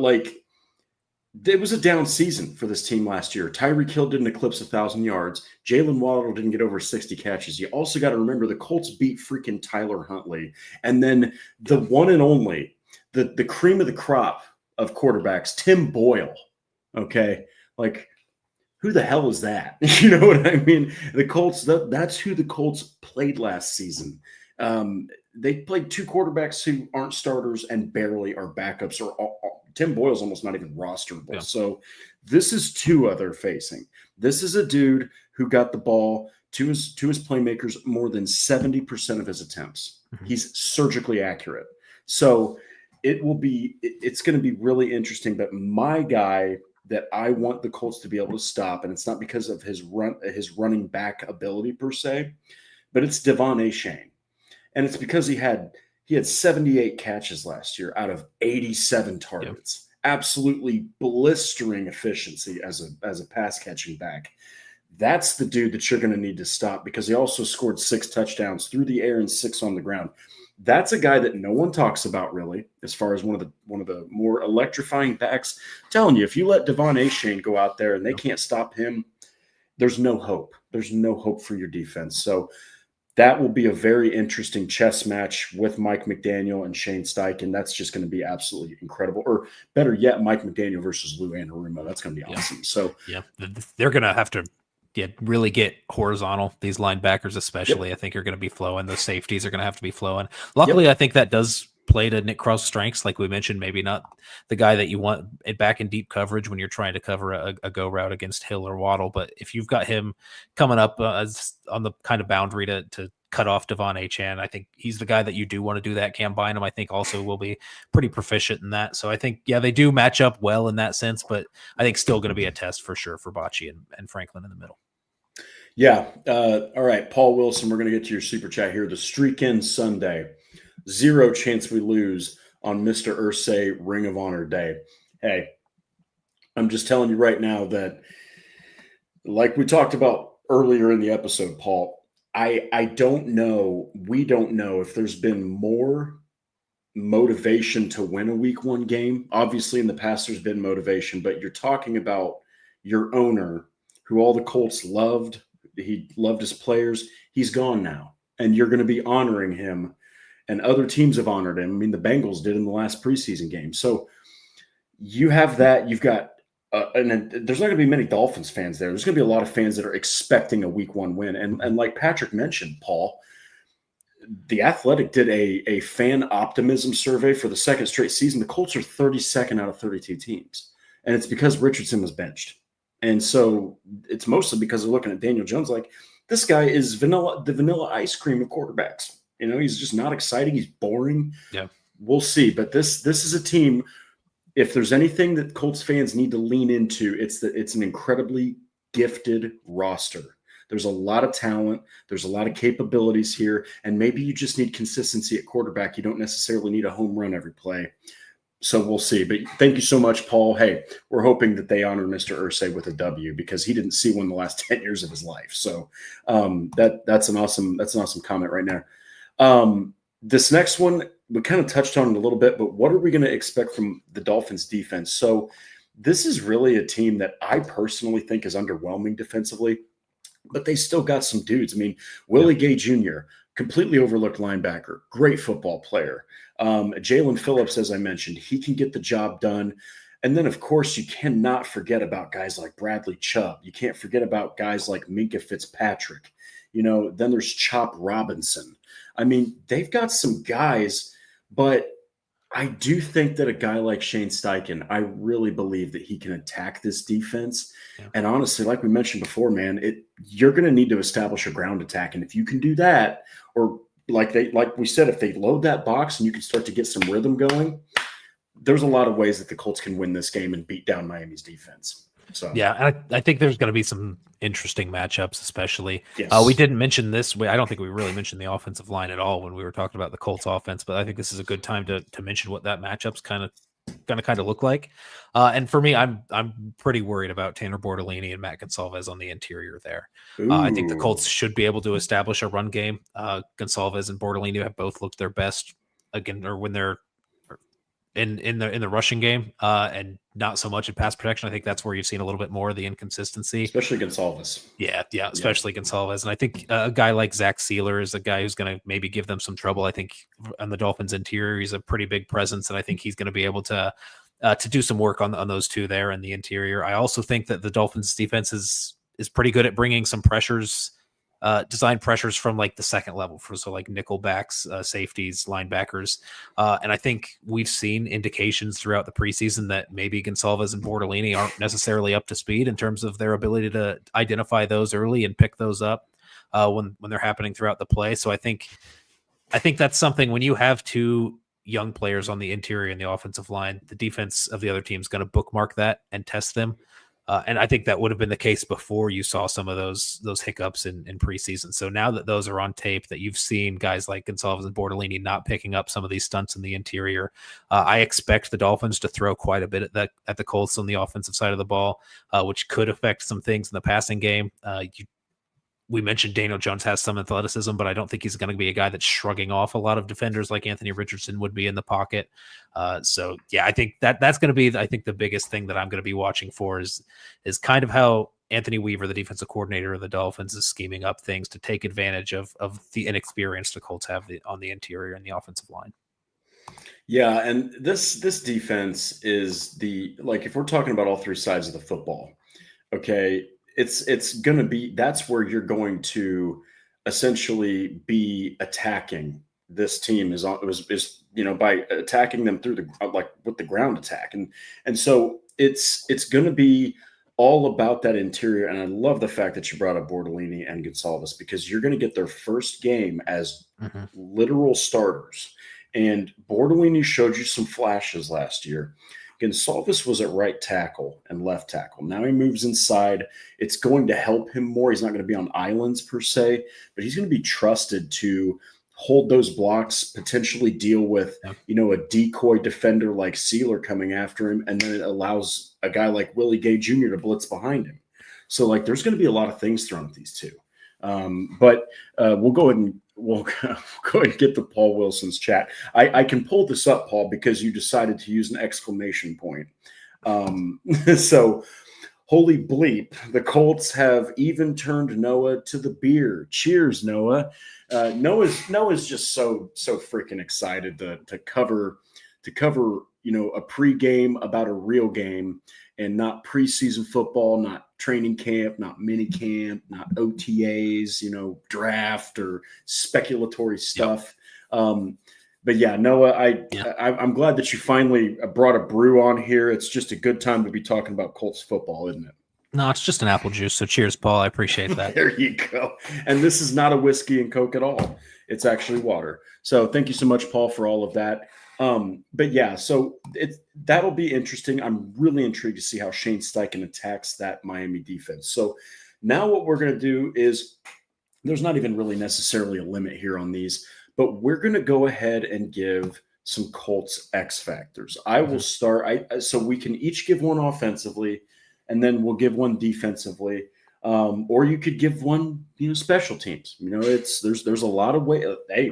it was a down season for this team last year. Tyreek Hill didn't eclipse 1,000 yards. Jalen Waddle didn't get over 60 catches. You also got to remember the Colts beat freaking Tyler Huntley. And then the one and only, the cream of the crop of quarterbacks, Tim Boyle. Okay. Who the hell is that? You know what I mean? The Colts, that's who the Colts played last season. They played two quarterbacks who aren't starters and barely are backups, or Tim Boyle's almost not even rosterable. Yeah. So this is Tua they're facing. This is a dude who got the ball to his playmakers more than 70% of his attempts. Mm-hmm. He's surgically accurate. So it's going to be really interesting. But my guy that I want the Colts to be able to stop, and it's not because of his running back ability per se, but it's Devon Achane. And it's because he had 78 catches last year out of 87 targets. Yep. Absolutely blistering efficiency as a pass catching back. That's the dude that you're going to need to stop, because he also scored 6 touchdowns through the air and 6 on the ground. That's a guy that no one talks about really, as far as one of the more electrifying backs. I'm telling you, if you let Devon Achane go out there and they can't stop him, there's no hope. There's no hope for your defense. So that will be a very interesting chess match with Mike McDaniel and Shane Steichen. That's just going to be absolutely incredible. Or better yet, Mike McDaniel versus Lou Anarumo. That's going to be awesome. So they're going to have to really get horizontal. These linebackers especially, I think, are going to be flowing. Those safeties are going to have to be flowing. Luckily, I think that does play to Nick Cross' strengths. Like we mentioned, maybe not the guy that you want it back in deep coverage when you're trying to cover a go route against Hill or Waddle. But if you've got him coming up as on the kind of boundary to cut off Devon Achane, I think he's the guy that you do want to do that. Cam Bynum, I think, also will be pretty proficient in that. So I think, they do match up well in that sense, but I think still going to be a test for sure for Bocci and Franklin in the middle. Yeah. All right, Paul Wilson, we're going to get to your super chat here. The streak ends Sunday. 0 chance we lose on Mr. Irsay Ring of Honor Day. Hey, I'm just telling you right now that, like we talked about earlier in the episode, Paul, I don't know. We don't know if there's been more motivation to win a week 1 game. Obviously, in the past, there's been motivation, but you're talking about your owner who all the Colts loved. He loved his players. He's gone now, and you're going to be honoring him. And other teams have honored him. I mean, the Bengals did in the last preseason game. So you have that. You've got, and there's not going to be many Dolphins fans there. There's going to be a lot of fans that are expecting a week 1 win. And like Patrick mentioned, Paul, The Athletic did a fan optimism survey for the second straight season. The Colts are 32nd out of 32 teams, and it's because Richardson was benched. And so it's mostly because they're looking at Daniel Jones like, this guy is the vanilla ice cream of quarterbacks. You know, he's just not exciting. He's boring. Yeah. We'll see. But this is a team, if there's anything that Colts fans need to lean into, it's that it's an incredibly gifted roster. There's a lot of talent. There's a lot of capabilities here. And maybe you just need consistency at quarterback. You don't necessarily need a home run every play. So we'll see. But thank you so much, Paul. Hey, we're hoping that they honor Mr. Irsay with a W because he didn't see one the last 10 years of his life. So that's an awesome comment right now. This next one, we kind of touched on it a little bit, but what are we going to expect from the Dolphins defense? So this is really a team that I personally think is underwhelming defensively, but they still got some dudes. I mean, Willie Gay Jr., completely overlooked linebacker, great football player. Jalen Phillips, as I mentioned, he can get the job done. And then, of course, you cannot forget about guys like Bradley Chubb. You can't forget about guys like Minkah Fitzpatrick. You know, then there's Chop Robinson. I mean, they've got some guys, but I do think that a guy like Shane Steichen, I really believe that he can attack this defense. Yeah. And honestly, like we mentioned before, man, you're going to need to establish a ground attack. And if you can do that, or like we said, if they load that box and you can start to get some rhythm going, there's a lot of ways that the Colts can win this game and beat down Miami's defense. So yeah, I think there's going to be some interesting matchups, especially. Yes. We didn't mention this. I don't think we really mentioned the offensive line at all when we were talking about the Colts offense, but I think this is a good time to mention what that matchup's kind of look like. And for me, I'm pretty worried about Tanner Bortolini and Matt Gonsalves on the interior there. I think the Colts should be able to establish a run game. Gonsalves and Bortolini have both looked their best again, or when they're in the rushing game, and not so much in pass protection. I think that's where you've seen a little bit more of the inconsistency, especially Gonsalves. Yeah, especially Gonsalves. And I think a guy like Zach Sealer is a guy who's going to maybe give them some trouble. I think on the Dolphins interior, he's a pretty big presence, and I think he's going to be able to do some work on those two there in the interior. I also think that the Dolphins defense is pretty good at bringing some pressures, design pressures from like the second level, so like nickel backs, safeties, linebackers. And I think we've seen indications throughout the preseason that maybe Gonsalves and Bortolini aren't necessarily up to speed in terms of their ability to identify those early and pick those up when they're happening throughout the play. So I think that's something when you have two young players on the interior and the offensive line, the defense of the other team is going to bookmark that and test them. And I think that would have been the case before you saw some of those hiccups in preseason. So now that those are on tape, that you've seen guys like Gonsalves and Bortolini not picking up some of these stunts in the interior, I expect the Dolphins to throw quite a bit at the Colts on the offensive side of the ball, which could affect some things in the passing game. We mentioned Daniel Jones has some athleticism, but I don't think he's going to be a guy that's shrugging off a lot of defenders like Anthony Richardson would be in the pocket. So yeah, I think that's going to be, the biggest thing that I'm going to be watching for is kind of how Anthony Weaver, the defensive coordinator of the Dolphins, is scheming up things to take advantage of the inexperience the Colts have on the interior and the offensive line. Yeah, and this defense is if we're talking about all three sides of the football, okay, it's going to be, that's where you're going to essentially be attacking this team is by attacking them through with the ground attack. And so it's going to be all about that interior. And I love the fact that you brought up Bortolini and Gonsalves because you're going to get their first game as literal starters. And Bortolini showed you some flashes last year. Gonsalves was at right tackle and left tackle. Now he moves inside. It's going to help him more. He's not going to be on islands per se, but he's going to be trusted to hold those blocks, potentially deal with, a decoy defender like Sealer coming after him, and then it allows a guy like Willie Gay Jr. to blitz behind him. So, like, there's going to be a lot of things thrown at these two. But we'll go ahead and get to Paul Wilson's chat. I can pull this up, Paul, because you decided to use an exclamation point. So, holy bleep, the Colts have even turned Noah to the beer. Cheers, Noah. Noah's just so freaking excited to cover a pregame about a real game, and not preseason football, not training camp, not mini camp, not OTAs, draft or speculatory stuff. But yeah, Noah, I'm glad that you finally brought a brew on here. It's just a good time to be talking about Colts football, isn't it? No, it's just an apple juice. So cheers, Paul. I appreciate that. There you go. And this is not a whiskey and Coke at all. It's actually water. So thank you so much, Paul, for all of that. But yeah, so that'll be interesting. I'm really intrigued to see how Shane Steichen attacks that Miami defense. So now what we're going to do is, there's not even really necessarily a limit here on these, but we're going to go ahead and give some Colts X factors. I will start. So we can each give one offensively, and then we'll give one defensively. Or you could give one, special teams. There's a lot of ways. Hey,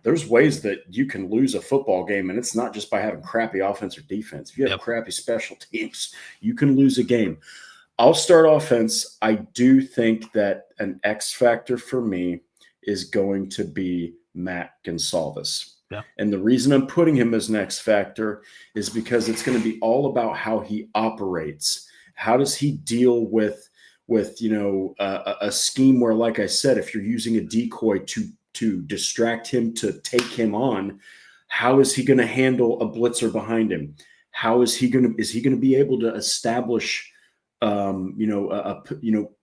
there's ways that you can lose a football game, and it's not just by having crappy offense or defense. If you have crappy special teams, you can lose a game. I'll start offense. I do think that an X factor for me is going to be Matt Gonsalves. Yeah. And the reason I'm putting him as an X factor is because it's going to be all about how he operates. How does he deal with a scheme where, like I said, if you're using a decoy to distract him, to take him on, how is he going to handle a blitzer behind him? How is he going to be able to establish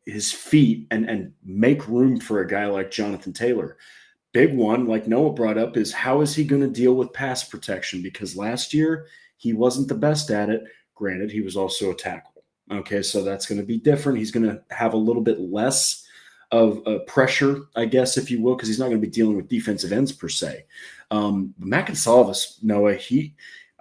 his feet and make room for a guy like Jonathan Taylor? Big one, like Noah brought up, is how is he going to deal with pass protection? Because last year he wasn't the best at it. Granted, he was also a tackle. Okay, so that's going to be different. He's going to have a little bit less of pressure, I guess, if you will, because he's not going to be dealing with defensive ends per se. Matt Gonsalves, Noah,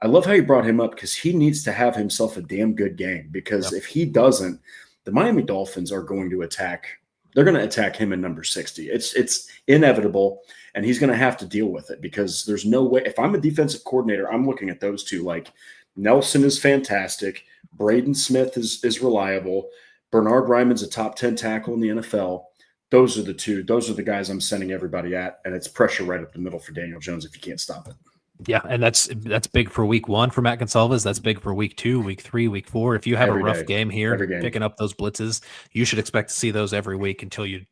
I love how you brought him up, because he needs to have himself a damn good game, because if he doesn't, the Miami Dolphins are going to attack. They're going to attack him in number 60. It's inevitable, and he's going to have to deal with it, because there's no way. If I'm a defensive coordinator, I'm looking at those two. Like, Nelson is fantastic. Braden Smith is reliable. Bernard Ryman's a top 10 tackle in the NFL. Those are the two. Those are the guys I'm sending everybody at, and it's pressure right up the middle for Daniel Jones if you can't stop it. Yeah, and that's big for week 1 for Matt Gonsalves. That's big for week 2, week 3, week 4. If you have a rough game here, picking up those blitzes, you should expect to see those every week until you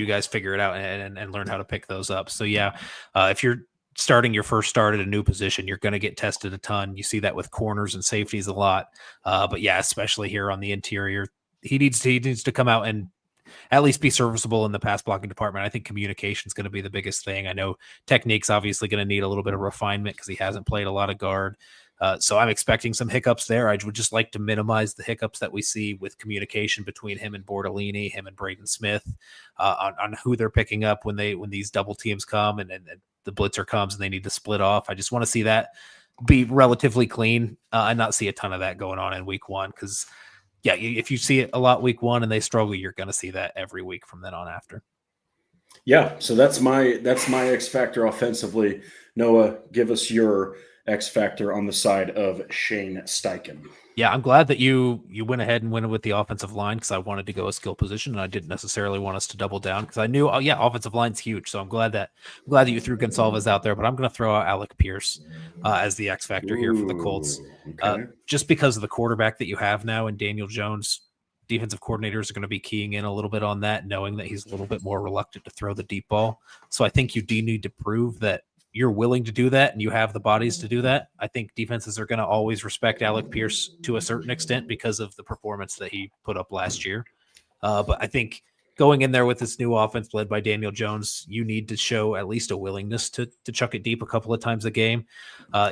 guys figure it out and learn how to pick those up. So yeah, if you're starting your first start at a new position, you're going to get tested a ton. You see that with corners and safeties a lot. But yeah, especially here on the interior, he needs to come out and at least be serviceable in the pass blocking department. I think communication is going to be the biggest thing. I know technique's obviously going to need a little bit of refinement because he hasn't played a lot of guard. So I'm expecting some hiccups there. I would just like to minimize the hiccups that we see with communication between him and Bordolini, him and Braden Smith, on who they're picking up when these double teams come and the blitzer comes and they need to split off. I just want to see that be relatively clean and not see a ton of that going on in week 1. Because yeah, if you see it a lot week 1 and they struggle, you're going to see that every week from then on after. Yeah, so that's my X factor offensively. Noah, give us your X factor on the side of Shane Steichen. Yeah, I'm glad that you went ahead and went with the offensive line, because I wanted to go a skill position and I didn't necessarily want us to double down, because I knew, offensive line's huge. So I'm glad that you threw Gonsalves out there, but I'm going to throw out Alec Pierce as the X factor here for the Colts. Okay. Just because of the quarterback that you have now, and Daniel Jones, defensive coordinators are going to be keying in a little bit on that, knowing that he's a little bit more reluctant to throw the deep ball. So I think you do need to prove that you're willing to do that and you have the bodies to do that. I think defenses are going to always respect Alec Pierce to a certain extent because of the performance that he put up last year. But I think going in there with this new offense led by Daniel Jones, you need to show at least a willingness to chuck it deep a couple of times a game.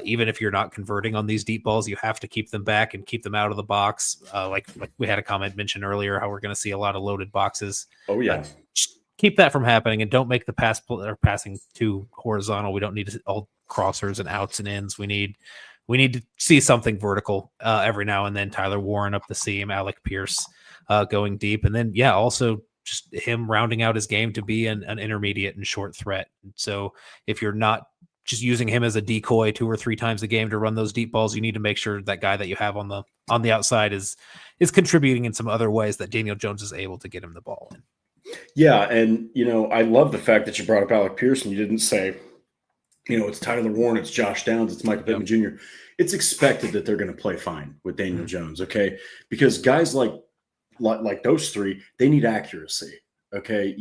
Even if you're not converting on these deep balls, you have to keep them back and keep them out of the box. Like we had a comment mentioned earlier, how we're going to see a lot of loaded boxes. Oh, yeah. Just keep that from happening, and don't make the passing too horizontal. We don't need all crossers and outs and ins. We need to see something vertical every now and then. Tyler Warren up the seam, Alec Pierce going deep, and then also just him rounding out his game to be an intermediate and short threat. So if you're not just using him as a decoy 2 or 3 times a game to run those deep balls, you need to make sure that guy that you have on the outside is contributing in some other ways that Daniel Jones is able to get him the ball in. Yeah, and I love the fact that you brought up Alec Pierce and you didn't say, it's Tyler Warren, it's Josh Downs, it's Michael Pittman Jr. It's expected that they're going to play fine with Daniel Jones, okay? Because guys like those 3, they need accuracy, okay?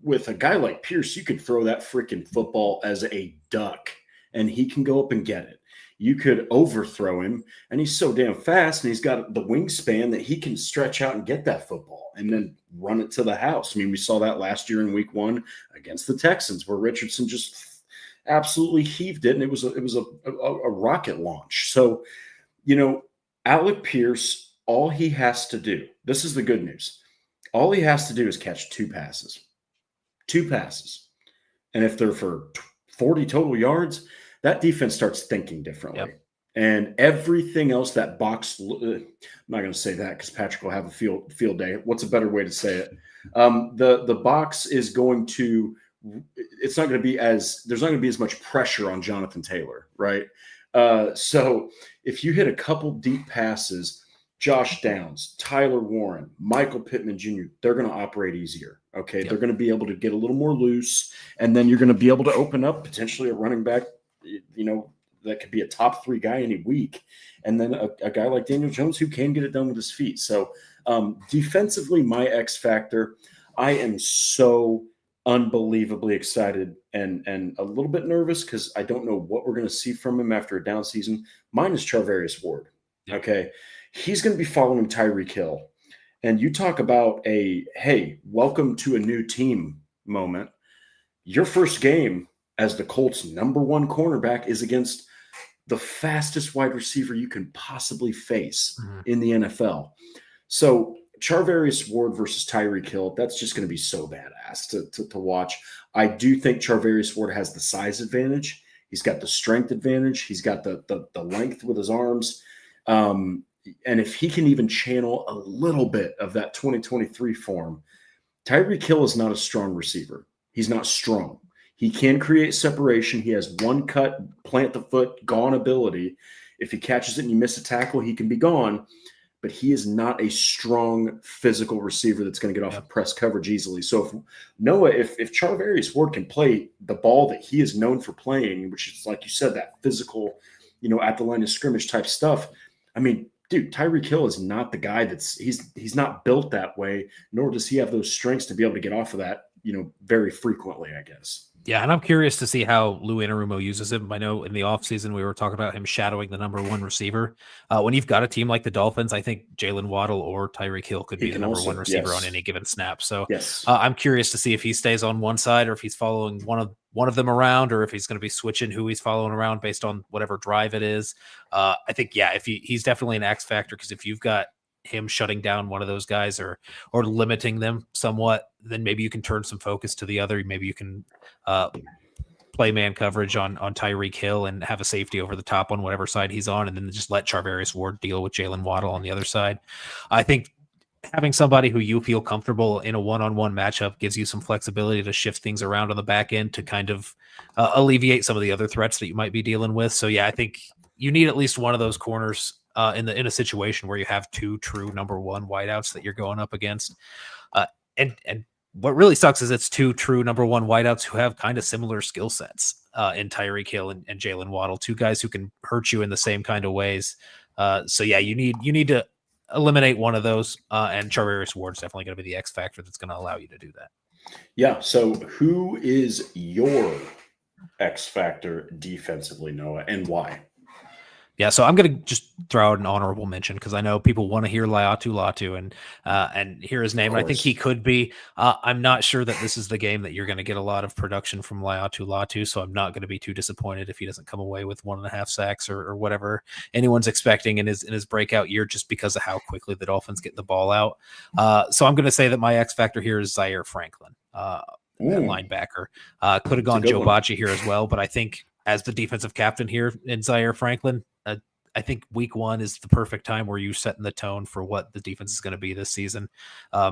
With a guy like Pierce, you could throw that freaking football as a duck, and he can go up and get it. You could overthrow him, and he's so damn fast, and he's got the wingspan that he can stretch out and get that football and then run it to the house. I mean, we saw that last year in week 1 against the Texans, where Richardson just absolutely heaved it, and it was a rocket launch. So, Alec Pierce, all he has to do, this is the good news, all he has to do is catch 2 passes. 2 passes. And if they're for 40 total yards, that defense starts thinking differently. Yep. And everything else, that box, I'm not going to say that because Patrick will have a field day. What's a better way to say it? The box is going to, it's not going to be there's not going to be as much pressure on Jonathan Taylor, right? So if you hit a couple deep passes, Josh Downs, Tyler Warren, Michael Pittman Jr., they're going to operate easier. Okay. Yep. They're going to be able to get a little more loose, and then you're going to be able to open up potentially a running back, that could be a top 3 guy any week. And then a guy like Daniel Jones who can get it done with his feet. So defensively, my X factor, I am so unbelievably excited and a little bit nervous because I don't know what we're going to see from him after a down season. Mine is Charvarius Ward. Okay. He's going to be following Tyreek Hill. And you talk about hey, welcome to a new team moment. Your first game as the Colts' number 1 cornerback is against the fastest wide receiver you can possibly face in the NFL. So Charvarius Ward versus Tyreek Hill, that's just going to be so badass to watch. I do think Charvarius Ward has the size advantage. He's got the strength advantage. He's got the length with his arms. And if he can even channel a little bit of that 2023 form, Tyreek Hill is not a strong receiver. He's not strong. He can create separation. He has one cut, plant the foot, gone ability. If he catches it and you miss a tackle, he can be gone. But he is not a strong physical receiver that's going to get off of press coverage easily. So if Charvarius Ward can play the ball that he is known for playing, which is, like you said, that physical, at the line of scrimmage type stuff, I mean, dude, Tyreek Hill is not the guy he's not built that way, nor does he have those strengths to be able to get off of that, very frequently, I guess. Yeah, and I'm curious to see how Lou Anarumo uses him. I know in the offseason we were talking about him shadowing the number 1 receiver. When you've got a team like the Dolphins, I think Jalen Waddle or Tyreek Hill could be the number 1 receiver on any given snap. So I'm curious to see if he stays on one side or if he's following one of them around, or if he's going to be switching who he's following around based on whatever drive it is. I think, if he's definitely an X factor, because if you've got him shutting down one of those guys or limiting them somewhat, then maybe you can turn some focus to the other. Maybe you can play man coverage on Tyreek Hill and have a safety over the top on whatever side he's on, and then just let Charvarius Ward deal with Jalen Waddle on the other side. I think having somebody who you feel comfortable in a one-on-one matchup gives you some flexibility to shift things around on the back end to kind of alleviate some of the other threats that you might be dealing with. So I think you need at least one of those corners in a situation where you have 2 true number 1 wideouts that you're going up against. And what really sucks is it's 2 true number 1 wideouts who have kind of similar skill sets in Tyreek Hill and Jalen Waddle, 2 guys who can hurt you in the same kind of ways. You need to eliminate one of those, and Charvarius Ward's definitely going to be the X factor that's going to allow you to do that. Yeah. So who is your X factor defensively, Noah, and why? Yeah, so I'm going to just throw out an honorable mention because I know people want to hear Latu and hear his name. And I think he could be. I'm not sure that this is the game that you're going to get a lot of production from Latu, so I'm not going to be too disappointed if he doesn't come away with 1.5 sacks or whatever anyone's expecting in his breakout year, just because of how quickly the Dolphins get the ball out. So I'm going to say that my X factor here is Zaire Franklin, that linebacker. Could have gone Joe Bacci here as well, but I think as the defensive captain here in Zaire Franklin, I think week 1 is the perfect time where you're setting the tone for what the defense is going to be this season.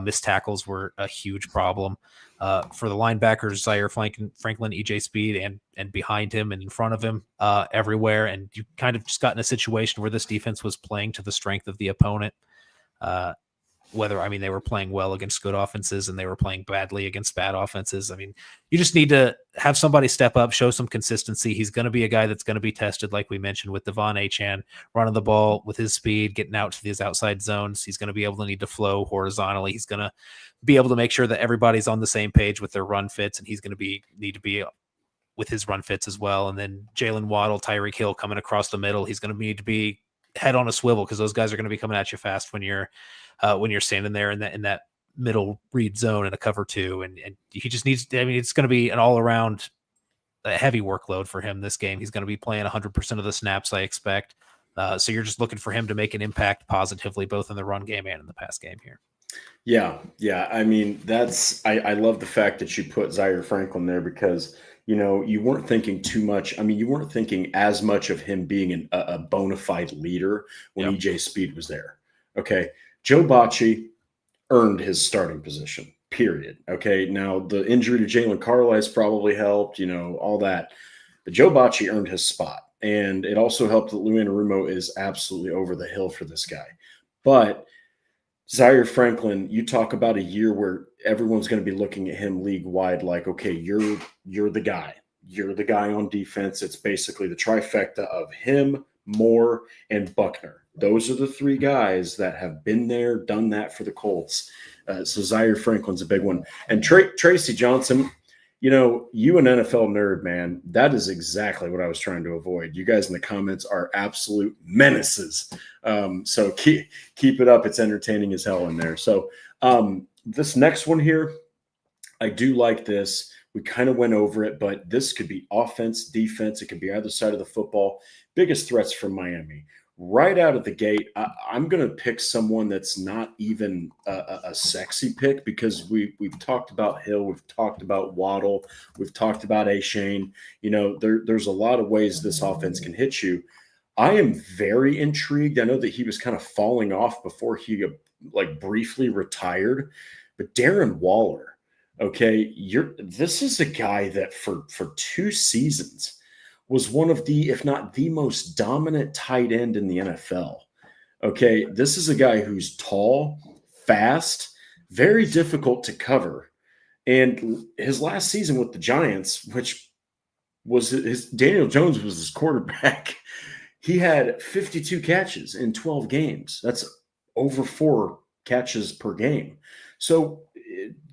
Missed tackles were a huge problem for the linebackers, Zaire Franklin, EJ Speed, and behind him and in front of him everywhere. And you kind of just got in a situation where this defense was playing to the strength of the opponent. They were playing well against good offenses and they were playing badly against bad offenses. I mean, you just need to have somebody step up, show some consistency. He's going to be a guy that's going to be tested, like we mentioned, with Devon Achane running the ball with his speed, getting out to these outside zones. He's going to be able to need to flow horizontally. He's going to be able to make sure that everybody's on the same page with their run fits, and he's going to need to be with his run fits as well. And then Jalen Waddle, Tyreek Hill coming across the middle. He's going to need to be head on a swivel because those guys are going to be coming at you fast when you're standing there in that middle read zone in a cover 2. And he just needs, it's going to be an all around heavy workload for him this game. He's going to be playing 100% of the snaps, I expect. So you're just looking for him to make an impact positively, both in the run game and in the pass game here. Yeah. I mean, I love the fact that you put Zaire Franklin there because, you weren't thinking too much. I mean, you weren't thinking as much of him being a bona fide leader when EJ Speed was there. Okay. Joe Bacci earned his starting position, period. Okay. Now, the injury to Jalen Carlisle probably helped, all that. But Joe Bacci earned his spot. And it also helped that Lou Anarumo is absolutely over the hill for this guy. But Zaire Franklin, you talk about a year where everyone's going to be looking at him league-wide like, okay, you're the guy. You're the guy on defense. It's basically the trifecta of him, Moore, and Buckner. Those are the 3 guys that have been there, done that for the Colts. So Zaire Franklin's a big one. And Tracy Johnson, you an NFL nerd, man, that is exactly what I was trying to avoid. You guys in the comments are absolute menaces. So keep it up. It's entertaining as hell in there. So this next one here, I do like this. We kind of went over it, but this could be offense, defense. It could be either side of the football. Biggest threats from Miami. Right out of the gate, I'm going to pick someone that's not even a sexy pick because we've talked about Hill, we've talked about Waddle, we've talked about Achane. There's a lot of ways this offense can hit you. I am very intrigued. I know that he was kind of falling off before he briefly retired, but Darren Waller, okay, this is a guy that for 2 seasons was one of the, if not the most dominant tight end in the NFL. Okay, this is a guy who's tall, fast, very difficult to cover. And his last season with the Giants, which was Daniel Jones was his quarterback, he had 52 catches in 12 games. That's over 4 catches per game. So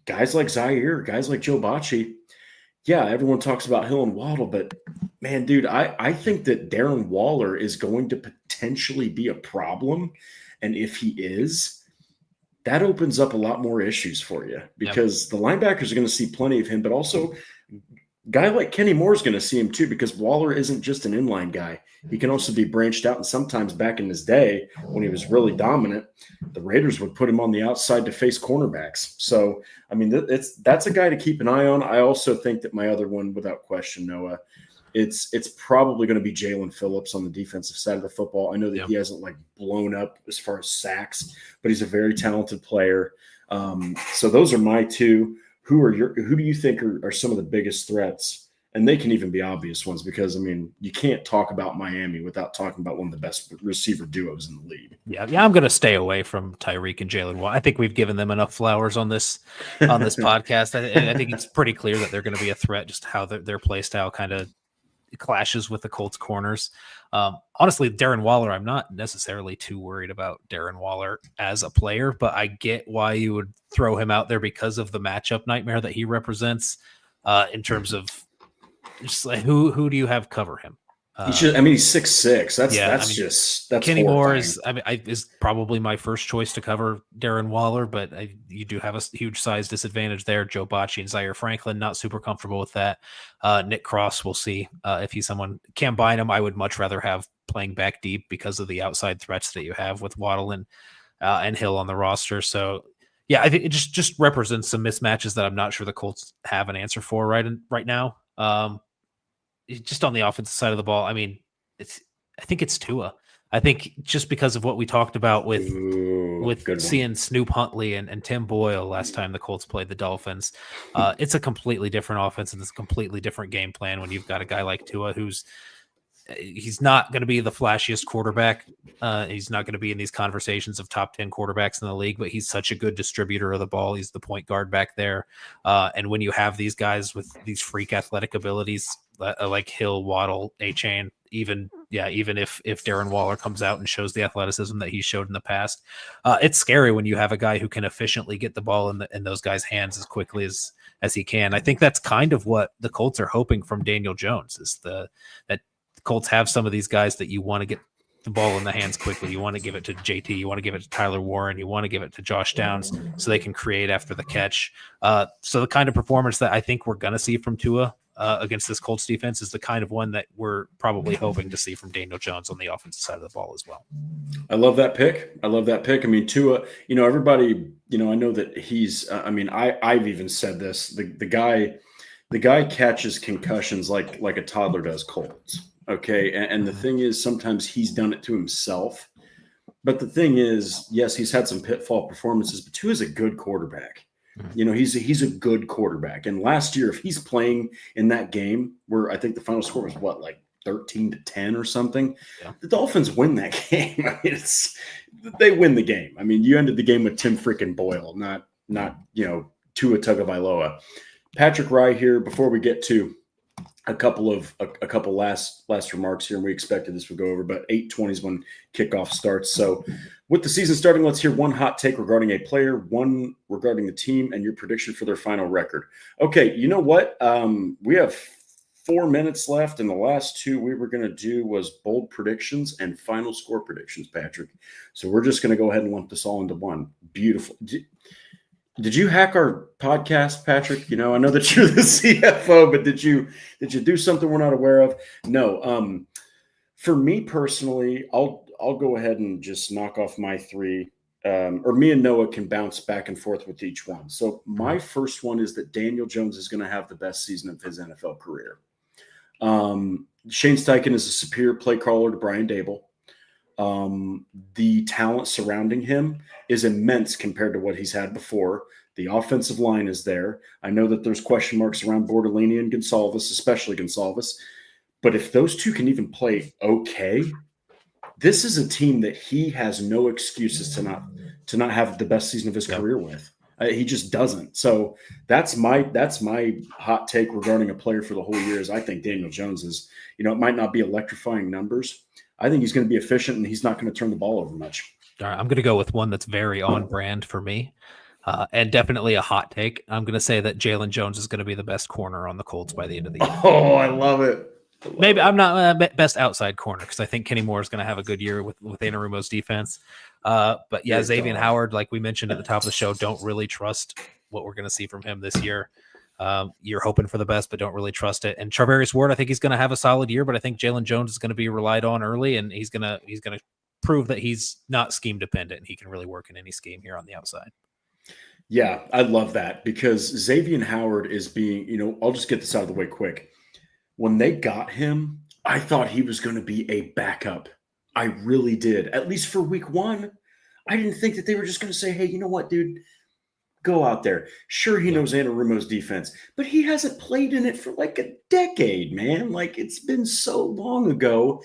guys like Zaire, guys like Joe Bacci, yeah, everyone talks about Hill and Waddle, but man, dude, I think that Darren Waller is going to potentially be a problem. And if he is, that opens up a lot more issues for you because the linebackers are going to see plenty of him, but also a guy like Kenny Moore is going to see him too because Waller isn't just an inline guy. He can also be branched out. And sometimes back in his day when he was really dominant, the Raiders would put him on the outside to face cornerbacks. So, I mean, that's a guy to keep an eye on. I also think that my other one, without question, Noah, it's probably going to be Jalen Phillips on the defensive side of the football. I know that he hasn't blown up as far as sacks, but he's a very talented player. So those are my 2. Who do you think are some of the biggest threats? And they can even be obvious ones because, I mean, you can't talk about Miami without talking about one of the best receiver duos in the league. Yeah, I'm going to stay away from Tyreek and Jalen Waddle. I think we've given them enough flowers on this podcast. I think it's pretty clear that they're going to be a threat, just how their play style kind of clashes with the Colts corners. Honestly, Darren Waller, I'm not necessarily too worried about Darren Waller as a player, but I get why you would throw him out there because of the matchup nightmare that he represents in terms of just who do you have cover him? He's 6'6". That's Kenny Moore is horrifying. is probably my first choice to cover Darren Waller, but you do have a huge size disadvantage there. Joe Bocci and Zaire Franklin, not super comfortable with that. Nick Cross, we'll see if he's someone. Cam Bynum, I would much rather have playing back deep because of the outside threats that you have with Waddle and Hill on the roster. So yeah, I think it just represents some mismatches that I'm not sure the Colts have an answer for right now. Just on the offensive side of the ball, I think it's Tua. I think just because of what we talked about with seeing Snoop Huntley and Tim Boyle last time the Colts played the Dolphins, it's a completely different offense and it's a completely different game plan when you've got a guy like Tua he's not going to be the flashiest quarterback. He's not going to be in these conversations of top 10 quarterbacks in the league, but he's such a good distributor of the ball. He's the point guard back there. And when you have these guys with these freak athletic abilities like Hill, Waddle, A-Chain, even if Darren Waller comes out and shows the athleticism that he showed in the past, it's scary when you have a guy who can efficiently get the ball in those guys' hands as quickly as he can. I think that's kind of what the Colts are hoping from Daniel Jones is that Colts have some of these guys that you want to get the ball in the hands quickly. You want to give it to JT. You want to give it to Tyler Warren. You want to give it to Josh Downs so they can create after the catch. So the kind of performance that I think we're going to see from Tua against this Colts defense is the kind of one that we're probably hoping to see from Daniel Jones on the offensive side of the ball as well. I love that pick. I mean, Tua, everybody, I know that he's, I've even said this, the guy catches concussions like a toddler does colds. Okay. And the thing is, sometimes he's done it to himself. But the thing is, yes, he's had some pitfall performances, but Tua is a good quarterback. He's a good quarterback. And last year, if he's playing in that game where I think the final score was 13-10 or something, the Dolphins win that game. They win the game. You ended the game with Tim freaking Boyle, not Tua Tagovailoa. Patrick Rye here, before we get to a couple last remarks here, and we expected this would go over, but 8:20 is when kickoff starts. So with the season starting, let's hear one hot take regarding a player, one regarding the team, and your prediction for their final record. Okay, you know what? We have 4 minutes left, and the last two we were going to do was bold predictions and final score predictions, Patrick. So we're just going to go ahead and lump this all into one. Beautiful. Did you hack our podcast, Patrick? I know that you're the CFO, but did you do something we're not aware of? No. For me personally, I'll go ahead and just knock off my three, or me and Noah can bounce back and forth with each one. So my first one is that Daniel Jones is going to have the best season of his NFL career. Shane Steichen is a superior play caller to Brian Dable. The talent surrounding him is immense compared to what he's had before. The offensive line is there. I know that there's question marks around Bortolini and Gonsalves, especially Gonsalves. But if those two can even play okay, this is a team that he has no excuses to not have the best season of his career with. He just doesn't. So that's my hot take regarding a player for the whole year is I think Daniel Jones is, it might not be electrifying numbers. I think he's going to be efficient and he's not going to turn the ball over much. All right, I'm going to go with one that's very on brand for me and definitely a hot take. I'm going to say that Jalen Jones is going to be the best corner on the Colts by the end of the year. Oh, I love it. Maybe I'm not best outside corner because I think Kenny Moore is going to have a good year with Anarumo's defense. But yeah, Xavier Howard, like we mentioned at the top of the show, don't really trust what we're going to see from him this year. You're hoping for the best, but don't really trust it. And Charvarius Ward, I think he's going to have a solid year, but I think Jalen Jones is going to be relied on early, and he's going to prove that he's not scheme dependent and he can really work in any scheme here on the outside. Yeah, I love that because Xavier Howard is being, I'll just get this out of the way quick. When they got him, I thought he was going to be a backup. I really did, at least for week one. I didn't think that they were just going to say, hey, you know what, dude? Go out there. Sure, he knows Anarumo's defense, but he hasn't played in it for like a decade, man. Like, it's been so long ago.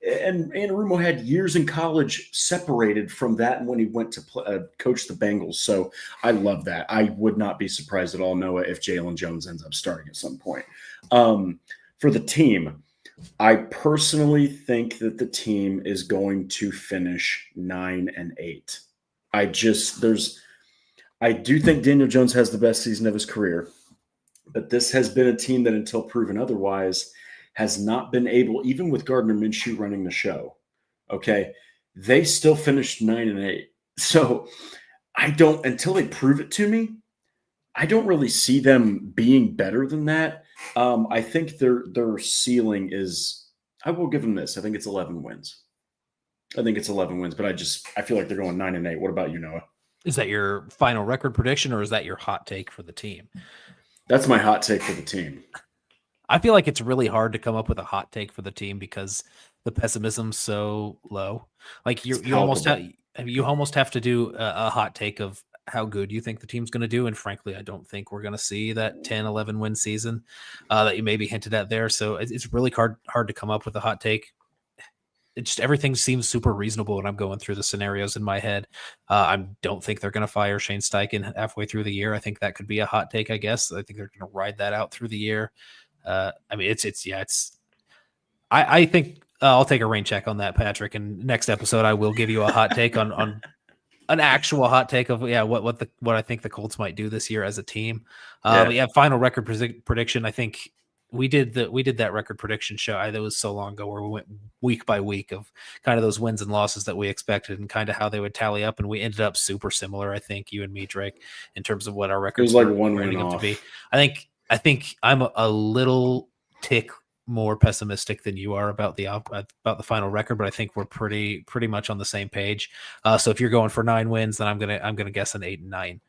And Anarumo had years in college separated from that and when he went to coach the Bengals. So I love that. I would not be surprised at all, Noah, if Jalen Jones ends up starting at some point. For the team, I personally think that the team is going to finish 9-8. I do think Daniel Jones has the best season of his career, but this has been a team that until proven otherwise has not been able, even with Gardner Minshew running the show, okay, they still finished 9-8. So I don't, until they prove it to me, I don't really see them being better than that. I think their ceiling is, I will give them this. I think it's 11 wins. But I feel like they're going 9-8. What about you, Noah? Is that your final record prediction, or is that your hot take for the team? That's my hot take for the team. I feel like it's really hard to come up with a hot take for the team because the pessimism's so low. Like you almost have to do a hot take of how good you think the team's going to do. And frankly, I don't think we're going to see that 10, 11 win season that you maybe hinted at there. So it's really hard to come up with a hot take. It just, everything seems super reasonable when I'm going through the scenarios in my head. I don't think they're going to fire Shane Steichen halfway through the year. I think that could be a hot take, I guess. I think they're going to ride that out through the year. I mean, I think I'll take a rain check on that, Patrick. And next episode, I will give you a hot take on an actual hot take of what I think the Colts might do this year as a team. But yeah, final record prediction. I think we did that record prediction show. That was so long ago, where we went week by week of kind of those wins and losses that we expected and kind of how they would tally up. And we ended up super similar. I think you and me, Drake, in terms of what our records was like one win off to be. I think I'm a little tick more pessimistic than you are about the final record, but I think we're pretty much on the same page. So if you're going for 9 wins, then I'm gonna guess an 8-9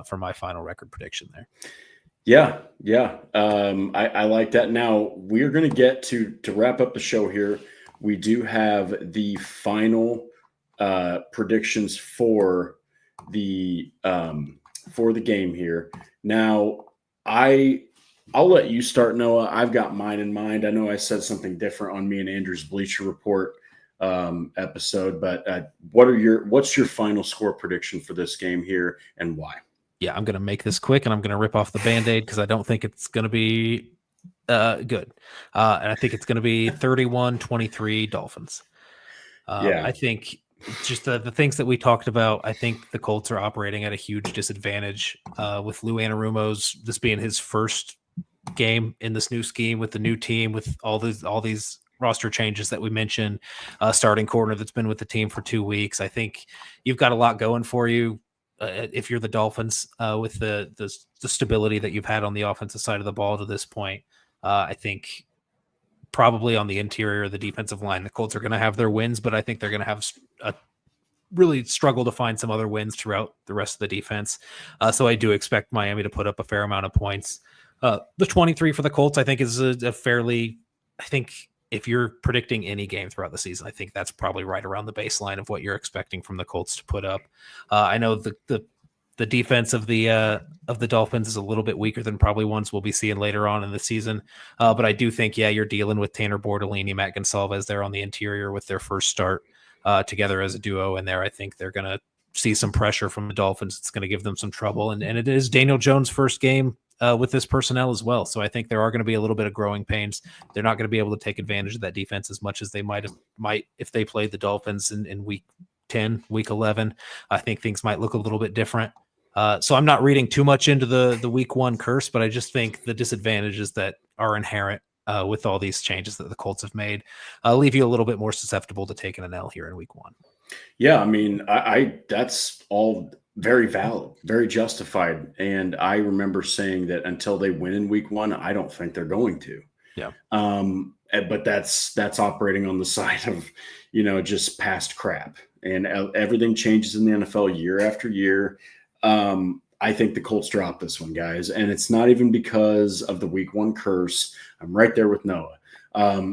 for my final record prediction there. Yeah. I like that. Now we're gonna get to wrap up the show here. We do have the final predictions for the game here. Now I'll let you start, Noah. I've got mine in mind. I know I said something different on me and Andrew's Bleacher Report episode, but what's your final score prediction for this game here and why? Yeah, I'm going to make this quick and I'm going to rip off the Band-Aid because I don't think it's going to be good. And I think it's going to be 31-23 Dolphins. I think just the things that we talked about, I think the Colts are operating at a huge disadvantage with Lou Anarumo's, this being his first game in this new scheme with the new team, with all these roster changes that we mentioned, starting corner that's been with the team for 2 weeks. I think you've got a lot going for you if you're the Dolphins with the stability that you've had on the offensive side of the ball to this point. I think probably on the interior of the defensive line, the Colts are going to have their wins, but I think they're going to have a really struggle to find some other wins throughout the rest of the defense. So I do expect Miami to put up a fair amount of points. The 23 for the Colts, I think, is a fairly, I think if you're predicting any game throughout the season, I think that's probably right around the baseline of what you're expecting from the Colts to put up. I know the defense of the Dolphins is a little bit weaker than probably ones we'll be seeing later on in the season. But I do think, you're dealing with Tanner Bortolini, Matt Gonsalves there on the interior with their first start together as a duo in there. I think they're going to see some pressure from the Dolphins. It's going to give them some trouble. And it is Daniel Jones' first game with this personnel as well. So I think there are going to be a little bit of growing pains. They're not going to be able to take advantage of that defense as much as they might if they played the Dolphins in week 10, week 11. I think things might look a little bit different. So I'm not reading too much into the week 1 curse, but I just think the disadvantages that are inherent with all these changes that the Colts have made leave you a little bit more susceptible to taking an L here in week 1. Yeah, I mean, I that's all very valid, very justified. And I remember saying that until they win in week 1, I don't think they're going to. Yeah. But that's operating on the side of, just past crap. And everything changes in the NFL year after year. I think the Colts drop this one, guys. And it's not even because of the week 1 curse. I'm right there with Noah.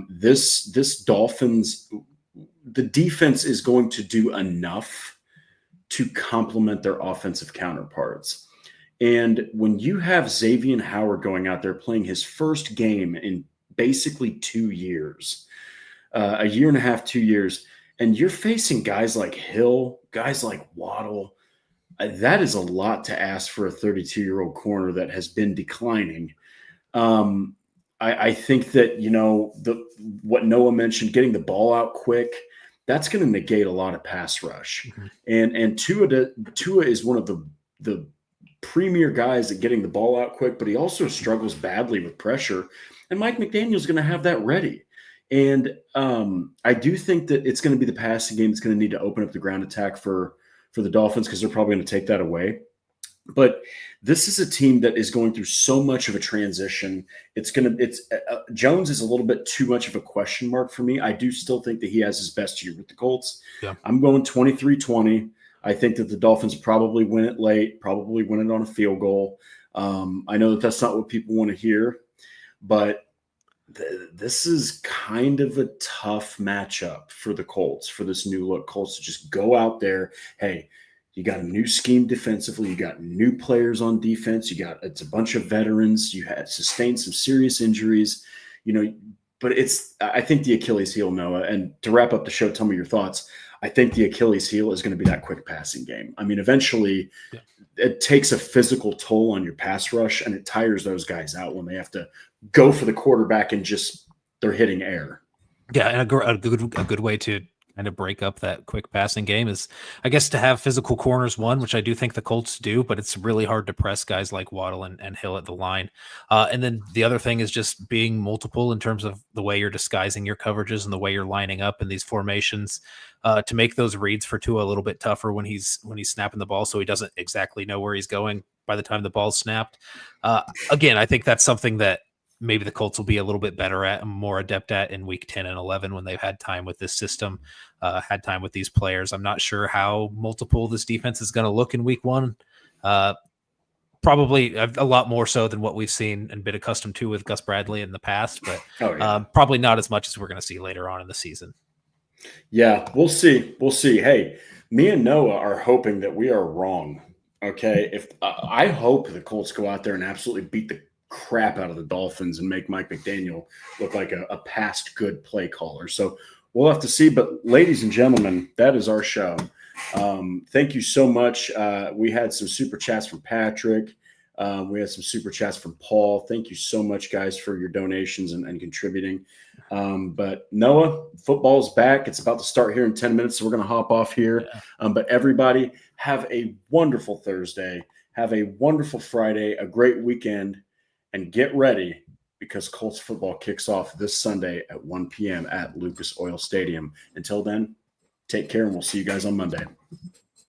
This Dolphins, the defense is going to do enough to complement their offensive counterparts. And when you have Xavier Howard going out there playing his first game in basically 2 years, a year and a half, 2 years, and you're facing guys like Hill, guys like Waddle, that is a lot to ask for a 32-year-old corner that has been declining. I think that, what Noah mentioned, getting the ball out quick, that's going to negate a lot of pass rush. Mm-hmm. And Tua is one of the premier guys at getting the ball out quick, but he also struggles badly with pressure. and Mike McDaniel's going to have that ready. And I do think that it's going to be the passing game that's going to need to open up the ground attack for the Dolphins, because they're probably going to take that away. But this is a team that is going through so much of a transition. Jones is a little bit too much of a question mark for me. I do still think that he has his best year with the Colts. Yeah. I'm going 23-20. I think that the Dolphins probably win it late, probably win it on a field goal. I know that that's not what people want to hear, but this is kind of a tough matchup for the Colts, for this new look Colts, to just go out there. Hey, you got a new scheme defensively. You got new players on defense. It's a bunch of veterans. You had sustained some serious injuries, but I think the Achilles heel, Noah, and to wrap up the show, tell me your thoughts. I think the Achilles heel is going to be that quick passing game. I mean, eventually it takes a physical toll on your pass rush, and it tires those guys out when they have to go for the quarterback and just they're hitting air. Yeah, and a good way to kind of break up that quick passing game is, I guess, to have physical corners, which I do think the Colts do, but it's really hard to press guys like Waddle and Hill at the line. And then the other thing is just being multiple in terms of the way you're disguising your coverages and the way you're lining up in these formations to make those reads for Tua a little bit tougher when he's snapping the ball, so he doesn't exactly know where he's going by the time the ball's snapped. Again, I think that's something that maybe the Colts will be a little bit better at and more adept at in week 10 and 11 when they've had time with this system, had time with these players. I'm not sure how multiple this defense is going to look in week 1. Probably a lot more so than what we've seen and been accustomed to with Gus Bradley in the past, but probably not as much as we're going to see later on in the season. Yeah, we'll see. We'll see. Hey, me and Noah are hoping that we are wrong. Okay. I hope the Colts go out there and absolutely beat the crap out of the Dolphins and make Mike McDaniel look like a past good play caller. So we'll have to see. But ladies and gentlemen, that is our show. Thank you so much. We had some super chats from Patrick. We had some super chats from Paul. Thank you so much, guys, for your donations and contributing. But Noah, football's back. It's about to start here in 10 minutes, so we're going to hop off here. But everybody, have a wonderful Thursday. Have a wonderful Friday, a great weekend, and get ready, because Colts football kicks off this Sunday at 1 p.m. at Lucas Oil Stadium. Until then, take care, and we'll see you guys on Monday.